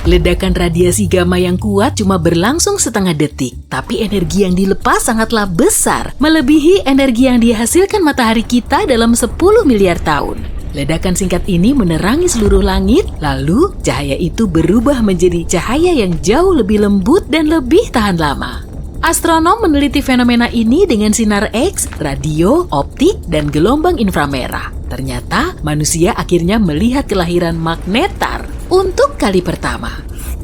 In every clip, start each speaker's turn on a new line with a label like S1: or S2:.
S1: Ledakan radiasi gamma yang kuat cuma berlangsung setengah detik, tapi energi yang dilepas sangatlah besar, melebihi energi yang dihasilkan matahari kita dalam 10 miliar tahun. Ledakan singkat ini menerangi seluruh langit, lalu cahaya itu berubah menjadi cahaya yang jauh lebih lembut dan lebih tahan lama. Astronom meneliti fenomena ini dengan sinar X, radio, optik, dan gelombang inframerah. Ternyata manusia akhirnya melihat kelahiran magnetar untuk kali pertama.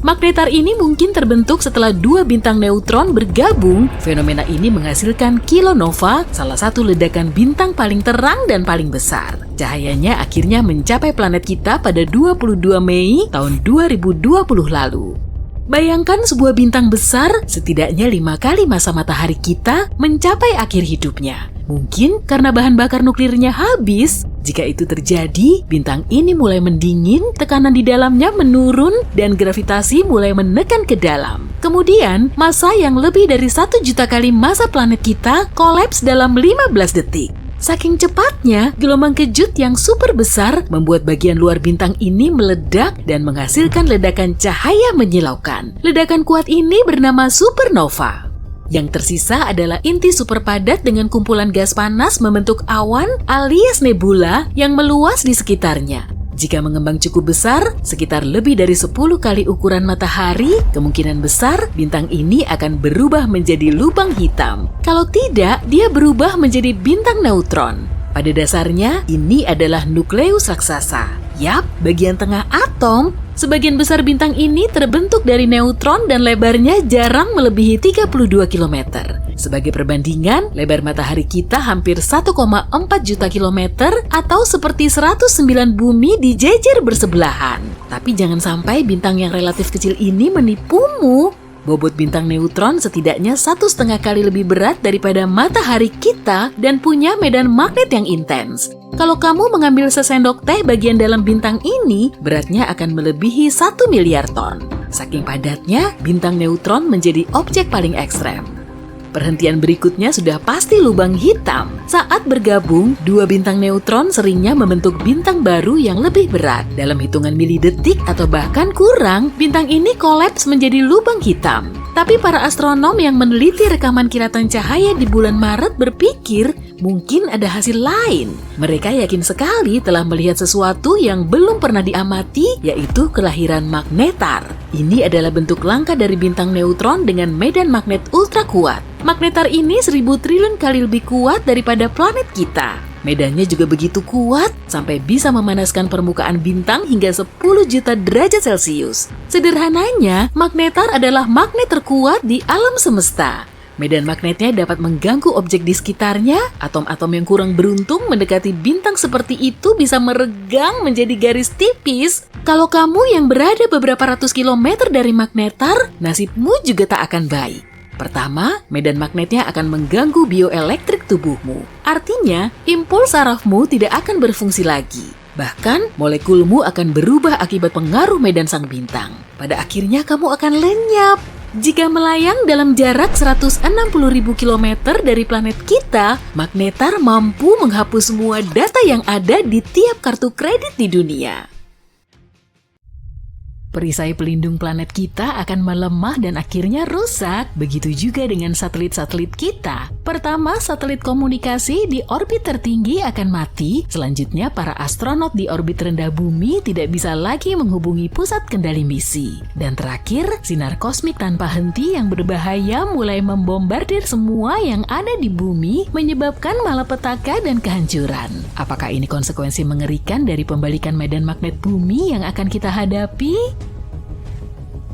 S1: Magnetar ini mungkin terbentuk setelah dua bintang neutron bergabung. Fenomena ini menghasilkan kilonova, salah satu ledakan bintang paling terang dan paling besar. Cahayanya akhirnya mencapai planet kita pada 22 Mei tahun 2020 lalu. Bayangkan sebuah bintang besar setidaknya 5 kali masa matahari kita mencapai akhir hidupnya. Mungkin karena bahan bakar nuklirnya habis. Jika itu terjadi, bintang ini mulai mendingin, tekanan di dalamnya menurun, dan gravitasi mulai menekan ke dalam. Kemudian, massa yang lebih dari 1 juta kali massa planet kita kolaps dalam 15 detik. Saking cepatnya, gelombang kejut yang super besar membuat bagian luar bintang ini meledak dan menghasilkan ledakan cahaya menyilaukan. Ledakan kuat ini bernama supernova. Yang tersisa adalah inti super padat dengan kumpulan gas panas membentuk awan alias nebula yang meluas di sekitarnya. Jika mengembang cukup besar, sekitar lebih dari 10 kali ukuran matahari, kemungkinan besar bintang ini akan berubah menjadi lubang hitam. Kalau tidak, dia berubah menjadi bintang neutron. Pada dasarnya, ini adalah nukleus raksasa. Yap, bagian tengah atom. Sebagian besar bintang ini terbentuk dari neutron dan lebarnya jarang melebihi 32 km. Sebagai perbandingan, lebar matahari kita hampir 1,4 juta kilometer atau seperti 109 bumi dijejer bersebelahan. Tapi jangan sampai bintang yang relatif kecil ini menipumu. Bobot bintang neutron setidaknya 1,5 kali lebih berat daripada matahari kita dan punya medan magnet yang intens. Kalau kamu mengambil sesendok teh bagian dalam bintang ini, beratnya akan melebihi 1 miliar ton. Saking padatnya, bintang neutron menjadi objek paling ekstrem. Perhentian berikutnya sudah pasti lubang hitam. Saat bergabung, dua bintang neutron seringnya membentuk bintang baru yang lebih berat. Dalam hitungan milidetik atau bahkan kurang, bintang ini kolaps menjadi lubang hitam. Tapi para astronom yang meneliti rekaman kilatan cahaya di bulan Maret berpikir mungkin ada hasil lain. Mereka yakin sekali telah melihat sesuatu yang belum pernah diamati, yaitu kelahiran magnetar. Ini adalah bentuk langka dari bintang neutron dengan medan magnet ultra kuat. Magnetar ini 1000 triliun kali lebih kuat daripada planet kita. Medannya juga begitu kuat sampai bisa memanaskan permukaan bintang hingga 10 juta derajat Celcius. Sederhananya, magnetar adalah magnet terkuat di alam semesta. Medan magnetnya dapat mengganggu objek di sekitarnya. Atom-atom yang kurang beruntung mendekati bintang seperti itu bisa meregang menjadi garis tipis. Kalau kamu yang berada beberapa ratus kilometer dari magnetar, nasibmu juga tak akan baik. Pertama, medan magnetnya akan mengganggu bioelektrik tubuhmu. Artinya, impuls sarafmu tidak akan berfungsi lagi. Bahkan, molekulmu akan berubah akibat pengaruh medan sang bintang. Pada akhirnya, kamu akan lenyap. Jika melayang dalam jarak 160.000 km dari planet kita, magnetar mampu menghapus semua data yang ada di tiap kartu kredit di dunia. Perisai pelindung planet kita akan melemah dan akhirnya rusak. Begitu juga dengan satelit-satelit kita. Pertama, satelit komunikasi di orbit tertinggi akan mati. Selanjutnya, para astronot di orbit rendah bumi tidak bisa lagi menghubungi pusat kendali misi. Dan terakhir, sinar kosmik tanpa henti yang berbahaya mulai membombardir semua yang ada di bumi, menyebabkan malapetaka dan kehancuran. Apakah ini konsekuensi mengerikan dari pembalikan medan magnet bumi yang akan kita hadapi?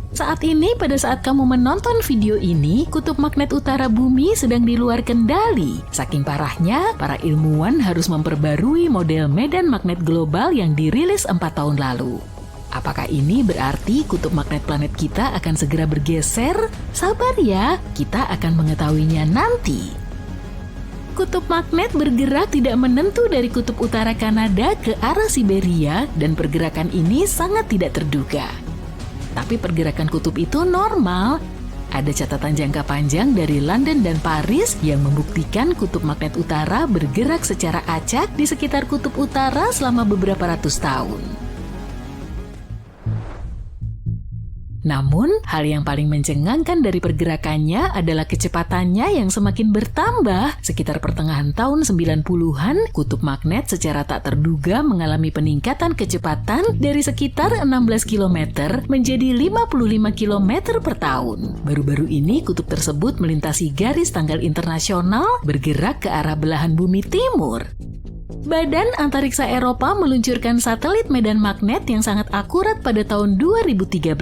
S1: Saat ini, pada saat kamu menonton video ini, kutub magnet utara bumi sedang di luar kendali. Saking parahnya, para ilmuwan harus memperbarui model medan magnet global yang dirilis 4 tahun lalu. Apakah ini berarti kutub magnet planet kita akan segera bergeser? Sabar ya, kita akan mengetahuinya nanti. Kutub magnet bergerak tidak menentu dari kutub utara Kanada ke arah Siberia dan pergerakan ini sangat tidak terduga. Tapi pergerakan kutub itu normal. Ada catatan jangka panjang dari London dan Paris yang membuktikan kutub magnet utara bergerak secara acak di sekitar kutub utara selama beberapa ratus tahun. Namun, hal yang paling mencengangkan dari pergerakannya adalah kecepatannya yang semakin bertambah. Sekitar pertengahan tahun 90-an, kutub magnet secara tak terduga mengalami peningkatan kecepatan dari sekitar 16 km menjadi 55 km per tahun. Baru-baru ini, kutub tersebut melintasi garis tanggal internasional bergerak ke arah belahan bumi timur. Badan Antariksa Eropa meluncurkan satelit medan magnet yang sangat akurat pada tahun 2013.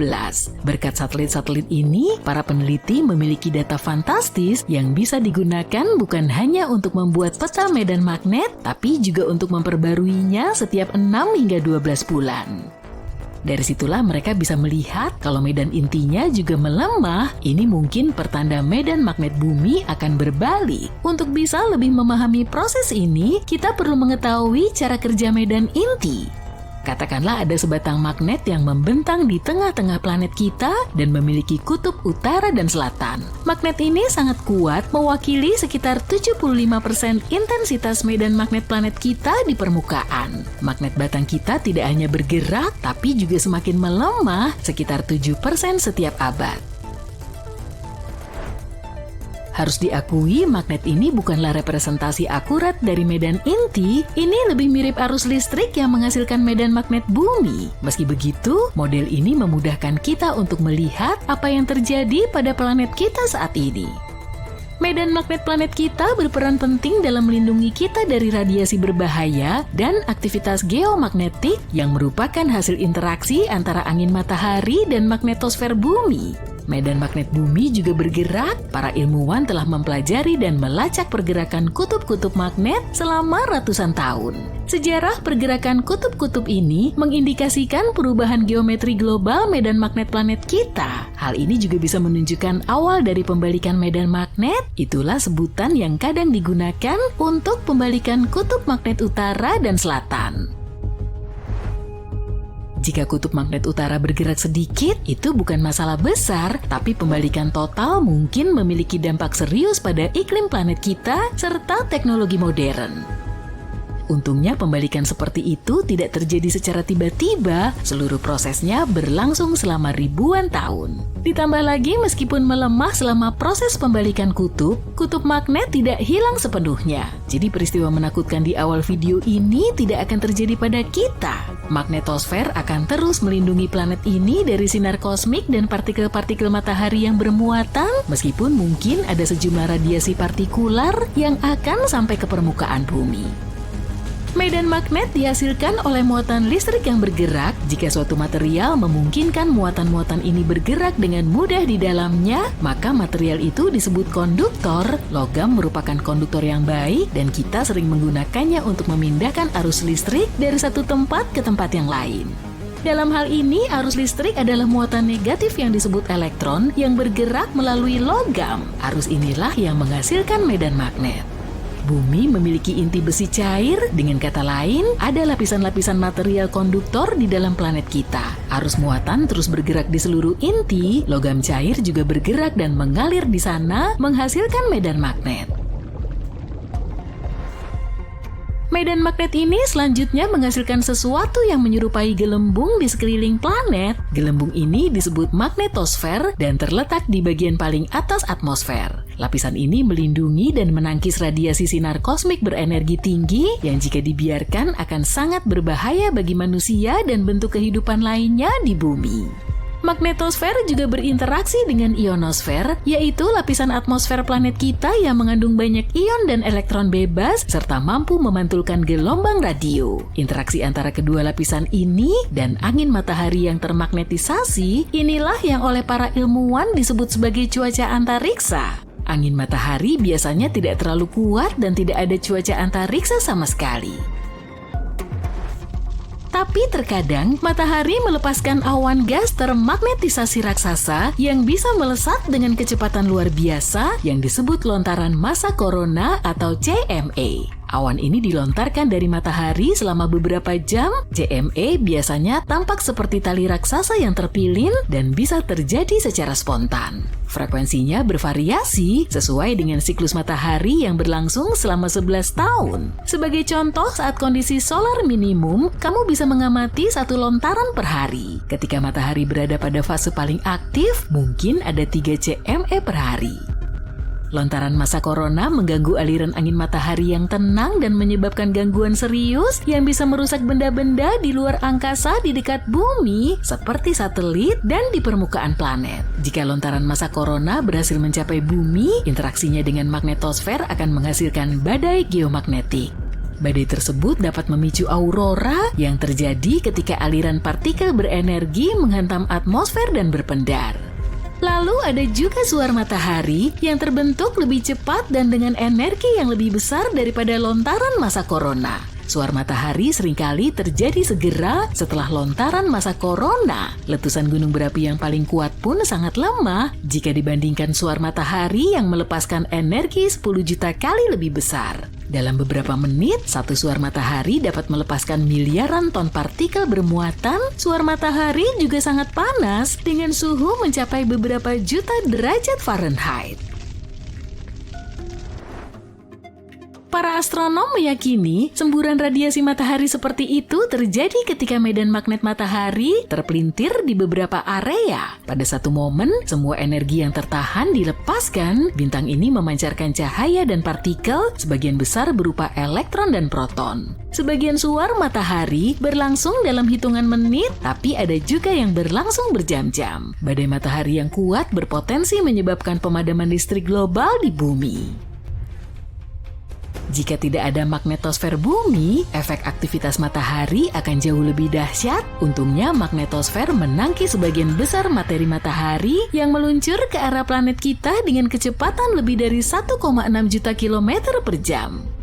S1: Berkat satelit-satelit ini, para peneliti memiliki data fantastis yang bisa digunakan bukan hanya untuk membuat peta medan magnet, tapi juga untuk memperbaruinya setiap 6 hingga 12 bulan. Dari situlah mereka bisa melihat kalau medan intinya juga melemah. Ini mungkin pertanda medan magnet bumi akan berbalik. Untuk bisa lebih memahami proses ini, kita perlu mengetahui cara kerja medan inti. Katakanlah ada sebatang magnet yang membentang di tengah-tengah planet kita dan memiliki kutub utara dan selatan. Magnet ini sangat kuat, mewakili sekitar 75% intensitas medan magnet planet kita di permukaan. Magnet batang kita tidak hanya bergerak, tapi juga semakin melemah sekitar 7% setiap abad. Harus diakui, magnet ini bukanlah representasi akurat dari medan inti. Ini lebih mirip arus listrik yang menghasilkan medan magnet bumi. Meski begitu, model ini memudahkan kita untuk melihat apa yang terjadi pada planet kita saat ini. Medan magnet planet kita berperan penting dalam melindungi kita dari radiasi berbahaya dan aktivitas geomagnetik yang merupakan hasil interaksi antara angin matahari dan magnetosfer bumi. Medan magnet bumi juga bergerak. Para ilmuwan telah mempelajari dan melacak pergerakan kutub-kutub magnet selama ratusan tahun. Sejarah pergerakan kutub-kutub ini mengindikasikan perubahan geometri global medan magnet planet kita. Hal ini juga bisa menunjukkan awal dari pembalikan medan magnet. Itulah sebutan yang kadang digunakan untuk pembalikan kutub magnet utara dan selatan. Jika kutub magnet utara bergerak sedikit, itu bukan masalah besar, tapi pembalikan total mungkin memiliki dampak serius pada iklim planet kita serta teknologi modern. Untungnya pembalikan seperti itu tidak terjadi secara tiba-tiba, seluruh prosesnya berlangsung selama ribuan tahun. Ditambah lagi, meskipun melemah selama proses pembalikan kutub magnet tidak hilang sepenuhnya. Jadi peristiwa menakutkan di awal video ini tidak akan terjadi pada kita. Magnetosfer akan terus melindungi planet ini dari sinar kosmik dan partikel-partikel matahari yang bermuatan, meskipun mungkin ada sejumlah radiasi partikular yang akan sampai ke permukaan bumi. Medan magnet dihasilkan oleh muatan listrik yang bergerak. Jika suatu material memungkinkan muatan-muatan ini bergerak dengan mudah di dalamnya, maka material itu disebut konduktor. Logam merupakan konduktor yang baik dan kita sering menggunakannya untuk memindahkan arus listrik dari satu tempat ke tempat yang lain. Dalam hal ini, arus listrik adalah muatan negatif yang disebut elektron yang bergerak melalui logam. Arus inilah yang menghasilkan medan magnet. Bumi memiliki inti besi cair, dengan kata lain, ada lapisan-lapisan material konduktor di dalam planet kita. Arus muatan terus bergerak di seluruh inti, logam cair juga bergerak dan mengalir di sana, menghasilkan medan magnet. Medan magnet ini selanjutnya menghasilkan sesuatu yang menyerupai gelembung di sekeliling planet. Gelembung ini disebut magnetosfer dan terletak di bagian paling atas atmosfer. Lapisan ini melindungi dan menangkis radiasi sinar kosmik berenergi tinggi yang jika dibiarkan akan sangat berbahaya bagi manusia dan bentuk kehidupan lainnya di bumi. Magnetosfer juga berinteraksi dengan ionosfer, yaitu lapisan atmosfer planet kita yang mengandung banyak ion dan elektron bebas serta mampu memantulkan gelombang radio. Interaksi antara kedua lapisan ini dan angin matahari yang termagnetisasi, inilah yang oleh para ilmuwan disebut sebagai cuaca antariksa. Angin matahari biasanya tidak terlalu kuat dan tidak ada cuaca antariksa sama sekali. Tapi terkadang, matahari melepaskan awan gas termagnetisasi raksasa yang bisa melesat dengan kecepatan luar biasa yang disebut lontaran massa corona atau CME. Awan ini dilontarkan dari matahari selama beberapa jam. CME biasanya tampak seperti tali raksasa yang terpilin dan bisa terjadi secara spontan. Frekuensinya bervariasi sesuai dengan siklus matahari yang berlangsung selama 11 tahun. Sebagai contoh, saat kondisi solar minimum, kamu bisa mengamati satu lontaran per hari. Ketika matahari berada pada fase paling aktif, mungkin ada 3 CME per hari. Lontaran massa corona mengganggu aliran angin matahari yang tenang dan menyebabkan gangguan serius yang bisa merusak benda-benda di luar angkasa di dekat bumi seperti satelit dan di permukaan planet. Jika lontaran massa corona berhasil mencapai bumi, interaksinya dengan magnetosfer akan menghasilkan badai geomagnetik. Badai tersebut dapat memicu aurora yang terjadi ketika aliran partikel berenergi menghantam atmosfer dan berpendar. Lalu ada juga suar matahari yang terbentuk lebih cepat dan dengan energi yang lebih besar daripada lontaran massa corona. Suar matahari seringkali terjadi segera setelah lontaran massa corona. Letusan gunung berapi yang paling kuat pun sangat lemah jika dibandingkan suar matahari yang melepaskan energi 10 juta kali lebih besar. Dalam beberapa menit, satu suar matahari dapat melepaskan miliaran ton partikel bermuatan. Suar matahari juga sangat panas dengan suhu mencapai beberapa juta derajat Fahrenheit. Para astronom meyakini semburan radiasi matahari seperti itu terjadi ketika medan magnet matahari terpelintir di beberapa area. Pada satu momen, semua energi yang tertahan dilepaskan. Bintang ini memancarkan cahaya dan partikel, sebagian besar berupa elektron dan proton. Sebagian suar matahari berlangsung dalam hitungan menit, tapi ada juga yang berlangsung berjam-jam. Badai matahari yang kuat berpotensi menyebabkan pemadaman listrik global di bumi. Jika tidak ada magnetosfer bumi, efek aktivitas matahari akan jauh lebih dahsyat. Untungnya magnetosfer menangkis sebagian besar materi matahari yang meluncur ke arah planet kita dengan kecepatan lebih dari 1,6 juta kilometer per jam.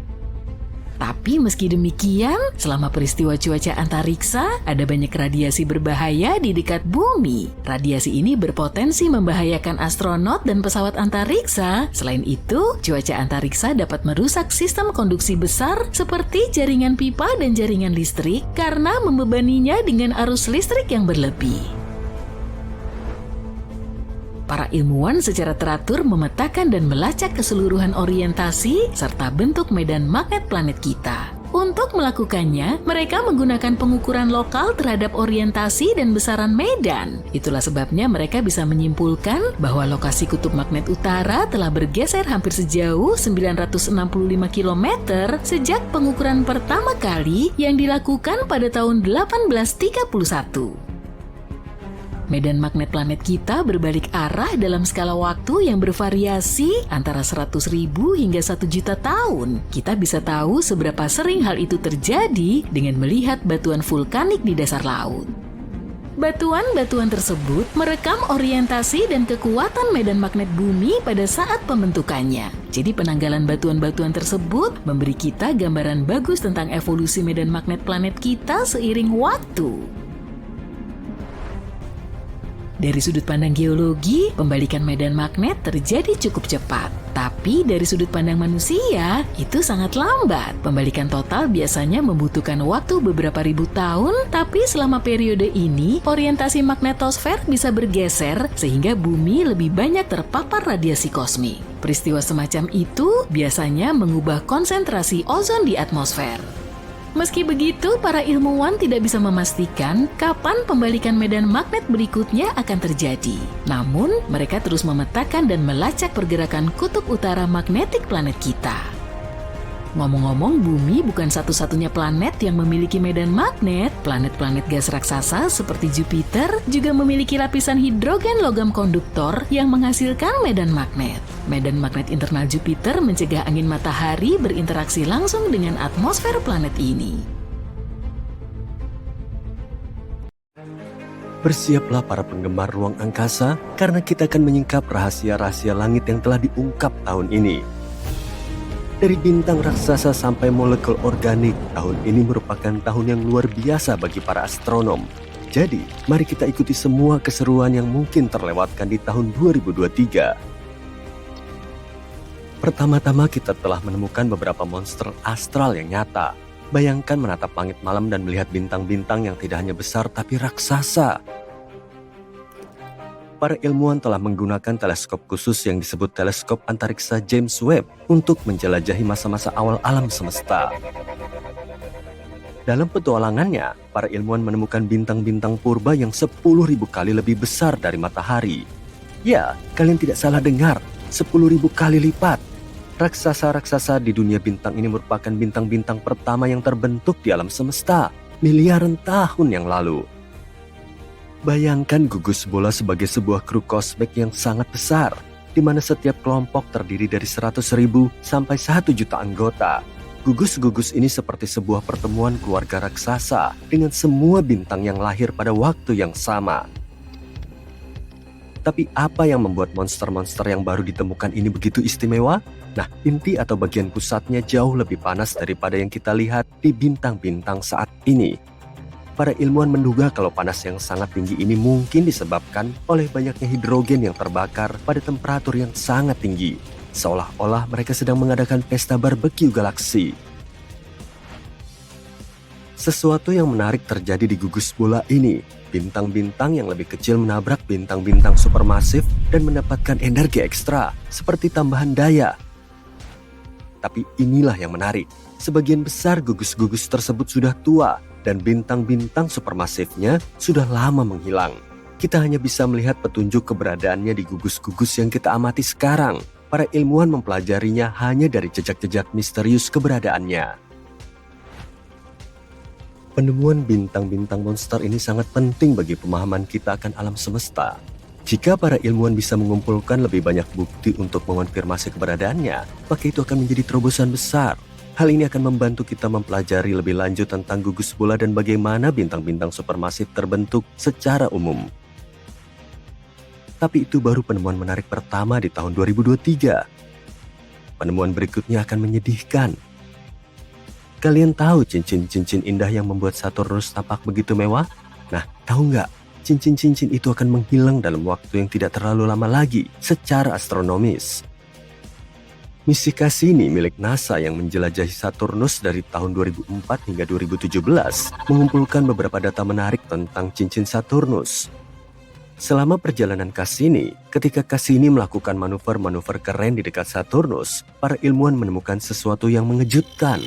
S1: Tapi meski demikian, selama peristiwa cuaca antariksa, ada banyak radiasi berbahaya di dekat bumi. Radiasi ini berpotensi membahayakan astronot dan pesawat antariksa. Selain itu, cuaca antariksa dapat merusak sistem konduksi besar seperti jaringan pipa dan jaringan listrik karena membebaninya dengan arus listrik yang berlebih. Para ilmuwan secara teratur memetakan dan melacak keseluruhan orientasi serta bentuk medan magnet planet kita. Untuk melakukannya, mereka menggunakan pengukuran lokal terhadap orientasi dan besaran medan. Itulah sebabnya mereka bisa menyimpulkan bahwa lokasi kutub magnet utara telah bergeser hampir sejauh 965 km sejak pengukuran pertama kali yang dilakukan pada tahun 1831. Medan magnet planet kita berbalik arah dalam skala waktu yang bervariasi antara 100.000 hingga 1 juta tahun. Kita bisa tahu seberapa sering hal itu terjadi dengan melihat batuan vulkanik di dasar laut. Batuan-batuan tersebut merekam orientasi dan kekuatan medan magnet bumi pada saat pembentukannya. Jadi penanggalan batuan-batuan tersebut memberi kita gambaran bagus tentang evolusi medan magnet planet kita seiring waktu. Dari sudut pandang geologi, pembalikan medan magnet terjadi cukup cepat. Tapi dari sudut pandang manusia, itu sangat lambat. Pembalikan total biasanya membutuhkan waktu beberapa ribu tahun, tapi selama periode ini, orientasi magnetosfer bisa bergeser sehingga bumi lebih banyak terpapar radiasi kosmik. Peristiwa semacam itu biasanya mengubah konsentrasi ozon di atmosfer. Meski begitu, para ilmuwan tidak bisa memastikan kapan pembalikan medan magnet berikutnya akan terjadi. Namun, mereka terus memetakan dan melacak pergerakan kutub utara magnetik planet kita. Ngomong-ngomong, bumi bukan satu-satunya planet yang memiliki medan magnet. Planet-planet gas raksasa seperti Jupiter juga memiliki lapisan hidrogen logam konduktor yang menghasilkan medan magnet. Medan magnet internal Jupiter mencegah angin matahari berinteraksi langsung dengan atmosfer planet ini.
S2: Bersiaplah para penggemar ruang angkasa, karena kita akan menyingkap rahasia-rahasia langit yang telah diungkap tahun ini. Dari bintang raksasa sampai molekul organik, tahun ini merupakan tahun yang luar biasa bagi para astronom. Jadi, mari kita ikuti semua keseruan yang mungkin terlewatkan di tahun 2023. Pertama-tama kita telah menemukan beberapa monster astral yang nyata. Bayangkan menatap langit malam dan melihat bintang-bintang yang tidak hanya besar tapi raksasa. Para ilmuwan telah menggunakan teleskop khusus yang disebut teleskop antariksa James Webb untuk menjelajahi masa-masa awal alam semesta. Dalam petualangannya, para ilmuwan menemukan bintang-bintang purba yang 10.000 kali lebih besar dari matahari. Ya, kalian tidak salah dengar, 10.000 kali lipat. Raksasa-raksasa di dunia bintang ini merupakan bintang-bintang pertama yang terbentuk di alam semesta, miliaran tahun yang lalu. Bayangkan gugus bola sebagai sebuah kru kosmik yang sangat besar, di mana setiap kelompok terdiri dari 100.000 sampai 1 juta anggota. Gugus-gugus ini seperti sebuah pertemuan keluarga raksasa dengan semua bintang yang lahir pada waktu yang sama. Tapi apa yang membuat monster-monster yang baru ditemukan ini begitu istimewa? Nah, inti atau bagian pusatnya jauh lebih panas daripada yang kita lihat di bintang-bintang saat ini. Para ilmuwan menduga kalau panas yang sangat tinggi ini mungkin disebabkan oleh banyaknya hidrogen yang terbakar pada temperatur yang sangat tinggi. Seolah-olah mereka sedang mengadakan pesta barbeque galaksi. Sesuatu yang menarik terjadi di gugus bola ini. Bintang-bintang yang lebih kecil menabrak bintang-bintang supermasif dan mendapatkan energi ekstra, seperti tambahan daya. Tapi inilah yang menarik. Sebagian besar gugus-gugus tersebut sudah tua, dan bintang-bintang supermasifnya sudah lama menghilang. Kita hanya bisa melihat petunjuk keberadaannya di gugus-gugus yang kita amati sekarang. Para ilmuwan mempelajarinya hanya dari jejak-jejak misterius keberadaannya. Penemuan bintang-bintang monster ini sangat penting bagi pemahaman kita akan alam semesta. Jika para ilmuwan bisa mengumpulkan lebih banyak bukti untuk mengonfirmasi keberadaannya, maka itu akan menjadi terobosan besar. Hal ini akan membantu kita mempelajari lebih lanjut tentang gugus bola dan bagaimana bintang-bintang supermasif terbentuk secara umum. Tapi itu baru penemuan menarik pertama di tahun 2023. Penemuan berikutnya akan menyedihkan. Kalian tahu cincin-cincin indah yang membuat Saturnus tampak begitu mewah? Nah, tahu nggak? Cincin-cincin itu akan menghilang dalam waktu yang tidak terlalu lama lagi secara astronomis. Misi Cassini milik NASA yang menjelajahi Saturnus dari tahun 2004 hingga 2017 mengumpulkan beberapa data menarik tentang cincin Saturnus. Selama perjalanan Cassini, ketika Cassini melakukan manuver-manuver keren di dekat Saturnus, para ilmuwan menemukan sesuatu yang mengejutkan.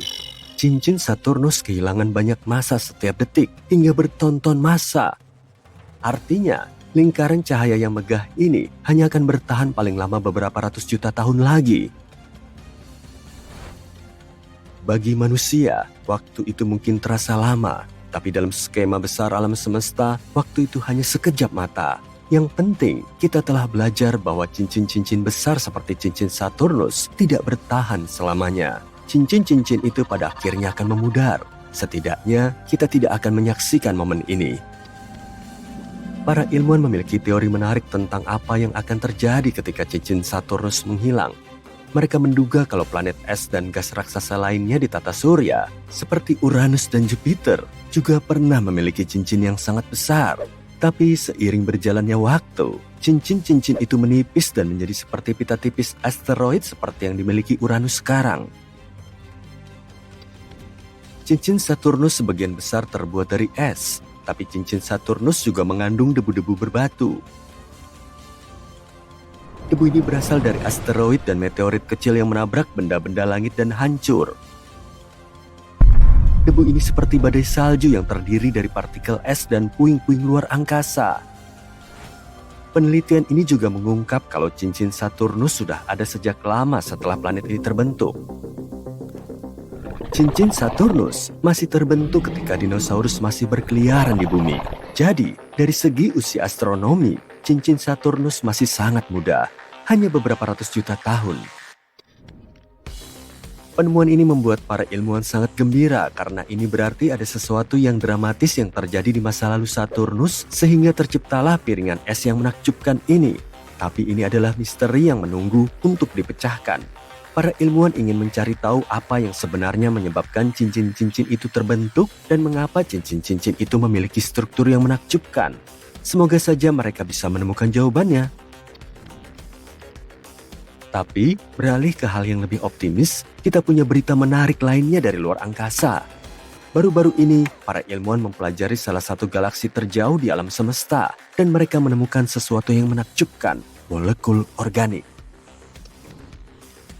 S2: Cincin Saturnus kehilangan banyak massa setiap detik hingga bertonton massa. Artinya, lingkaran cahaya yang megah ini hanya akan bertahan paling lama beberapa ratus juta tahun lagi. Bagi manusia, waktu itu mungkin terasa lama, tapi dalam skema besar alam semesta, waktu itu hanya sekejap mata. Yang penting, kita telah belajar bahwa cincin-cincin besar seperti cincin Saturnus tidak bertahan selamanya. Cincin-cincin itu pada akhirnya akan memudar. Setidaknya, kita tidak akan menyaksikan momen ini. Para ilmuwan memiliki teori menarik tentang apa yang akan terjadi ketika cincin Saturnus menghilang. Mereka menduga kalau planet es dan gas raksasa lainnya di tata surya, seperti Uranus dan Jupiter, juga pernah memiliki cincin yang sangat besar. Tapi seiring berjalannya waktu, cincin-cincin itu menipis dan menjadi seperti pita tipis asteroid seperti yang dimiliki Uranus sekarang. Cincin Saturnus sebagian besar terbuat dari es, tapi cincin Saturnus juga mengandung debu-debu berbatu. Debu ini berasal dari asteroid dan meteorit kecil yang menabrak benda-benda langit dan hancur. Debu ini seperti badai salju yang terdiri dari partikel es dan puing-puing luar angkasa. Penelitian ini juga mengungkap kalau cincin Saturnus sudah ada sejak lama setelah planet ini terbentuk. Cincin Saturnus masih terbentuk ketika dinosaurus masih berkeliaran di bumi. Jadi, dari segi usia astronomi, cincin Saturnus masih sangat muda, hanya beberapa ratus juta tahun. Penemuan ini membuat para ilmuwan sangat gembira karena ini berarti ada sesuatu yang dramatis yang terjadi di masa lalu Saturnus sehingga terciptalah piringan es yang menakjubkan ini. Tapi ini adalah misteri yang menunggu untuk dipecahkan. Para ilmuwan ingin mencari tahu apa yang sebenarnya menyebabkan cincin-cincin itu terbentuk dan mengapa cincin-cincin itu memiliki struktur yang menakjubkan. Semoga saja mereka bisa menemukan jawabannya. Tapi, beralih ke hal yang lebih optimis, kita punya berita menarik lainnya dari luar angkasa. Baru-baru ini, para ilmuwan mempelajari salah satu galaksi terjauh di alam semesta, dan mereka menemukan sesuatu yang menakjubkan, molekul organik.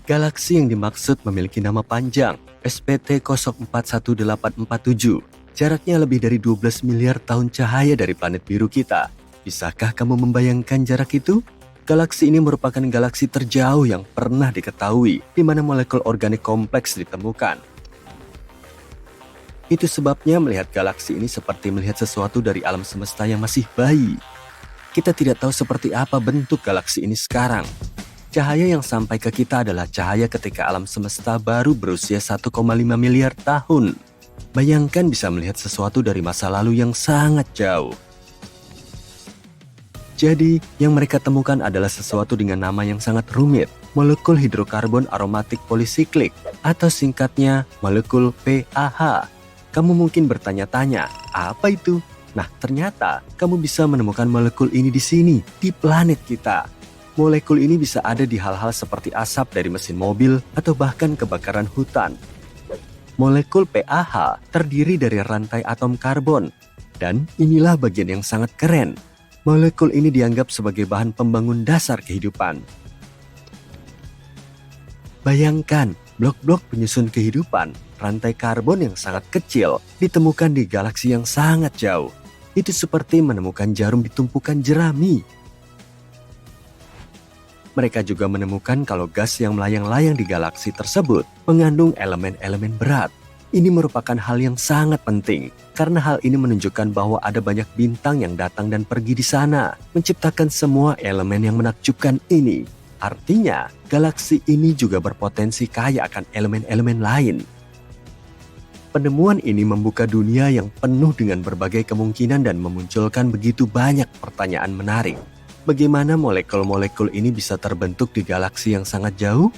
S2: Galaksi yang dimaksud memiliki nama panjang, SPT 041847. Jaraknya lebih dari 12 miliar tahun cahaya dari planet biru kita. Bisakah kamu membayangkan jarak itu? Galaksi ini merupakan galaksi terjauh yang pernah diketahui, di mana molekul organik kompleks ditemukan. Itu sebabnya melihat galaksi ini seperti melihat sesuatu dari alam semesta yang masih bayi. Kita tidak tahu seperti apa bentuk galaksi ini sekarang. Cahaya yang sampai ke kita adalah cahaya ketika alam semesta baru berusia 1,5 miliar tahun. Bayangkan bisa melihat sesuatu dari masa lalu yang sangat jauh. Jadi, yang mereka temukan adalah sesuatu dengan nama yang sangat rumit, molekul hidrokarbon aromatik polisiklik, atau singkatnya molekul PAH. Kamu mungkin bertanya-tanya, apa itu? Nah, ternyata kamu bisa menemukan molekul ini di sini, di planet kita. Molekul ini bisa ada di hal-hal seperti asap dari mesin mobil atau bahkan kebakaran hutan. Molekul PAH terdiri dari rantai atom karbon. Dan inilah bagian yang sangat keren. Molekul ini dianggap sebagai bahan pembangun dasar kehidupan. Bayangkan, blok-blok penyusun kehidupan, rantai karbon yang sangat kecil, ditemukan di galaksi yang sangat jauh. Itu seperti menemukan jarum di tumpukan jerami. Mereka juga menemukan kalau gas yang melayang-layang di galaksi tersebut mengandung elemen-elemen berat. Ini merupakan hal yang sangat penting, karena hal ini menunjukkan bahwa ada banyak bintang yang datang dan pergi di sana, menciptakan semua elemen yang menakjubkan ini. Artinya, galaksi ini juga berpotensi kaya akan elemen-elemen lain. Penemuan ini membuka dunia yang penuh dengan berbagai kemungkinan dan memunculkan begitu banyak pertanyaan menarik. Bagaimana molekul-molekul ini bisa terbentuk di galaksi yang sangat jauh?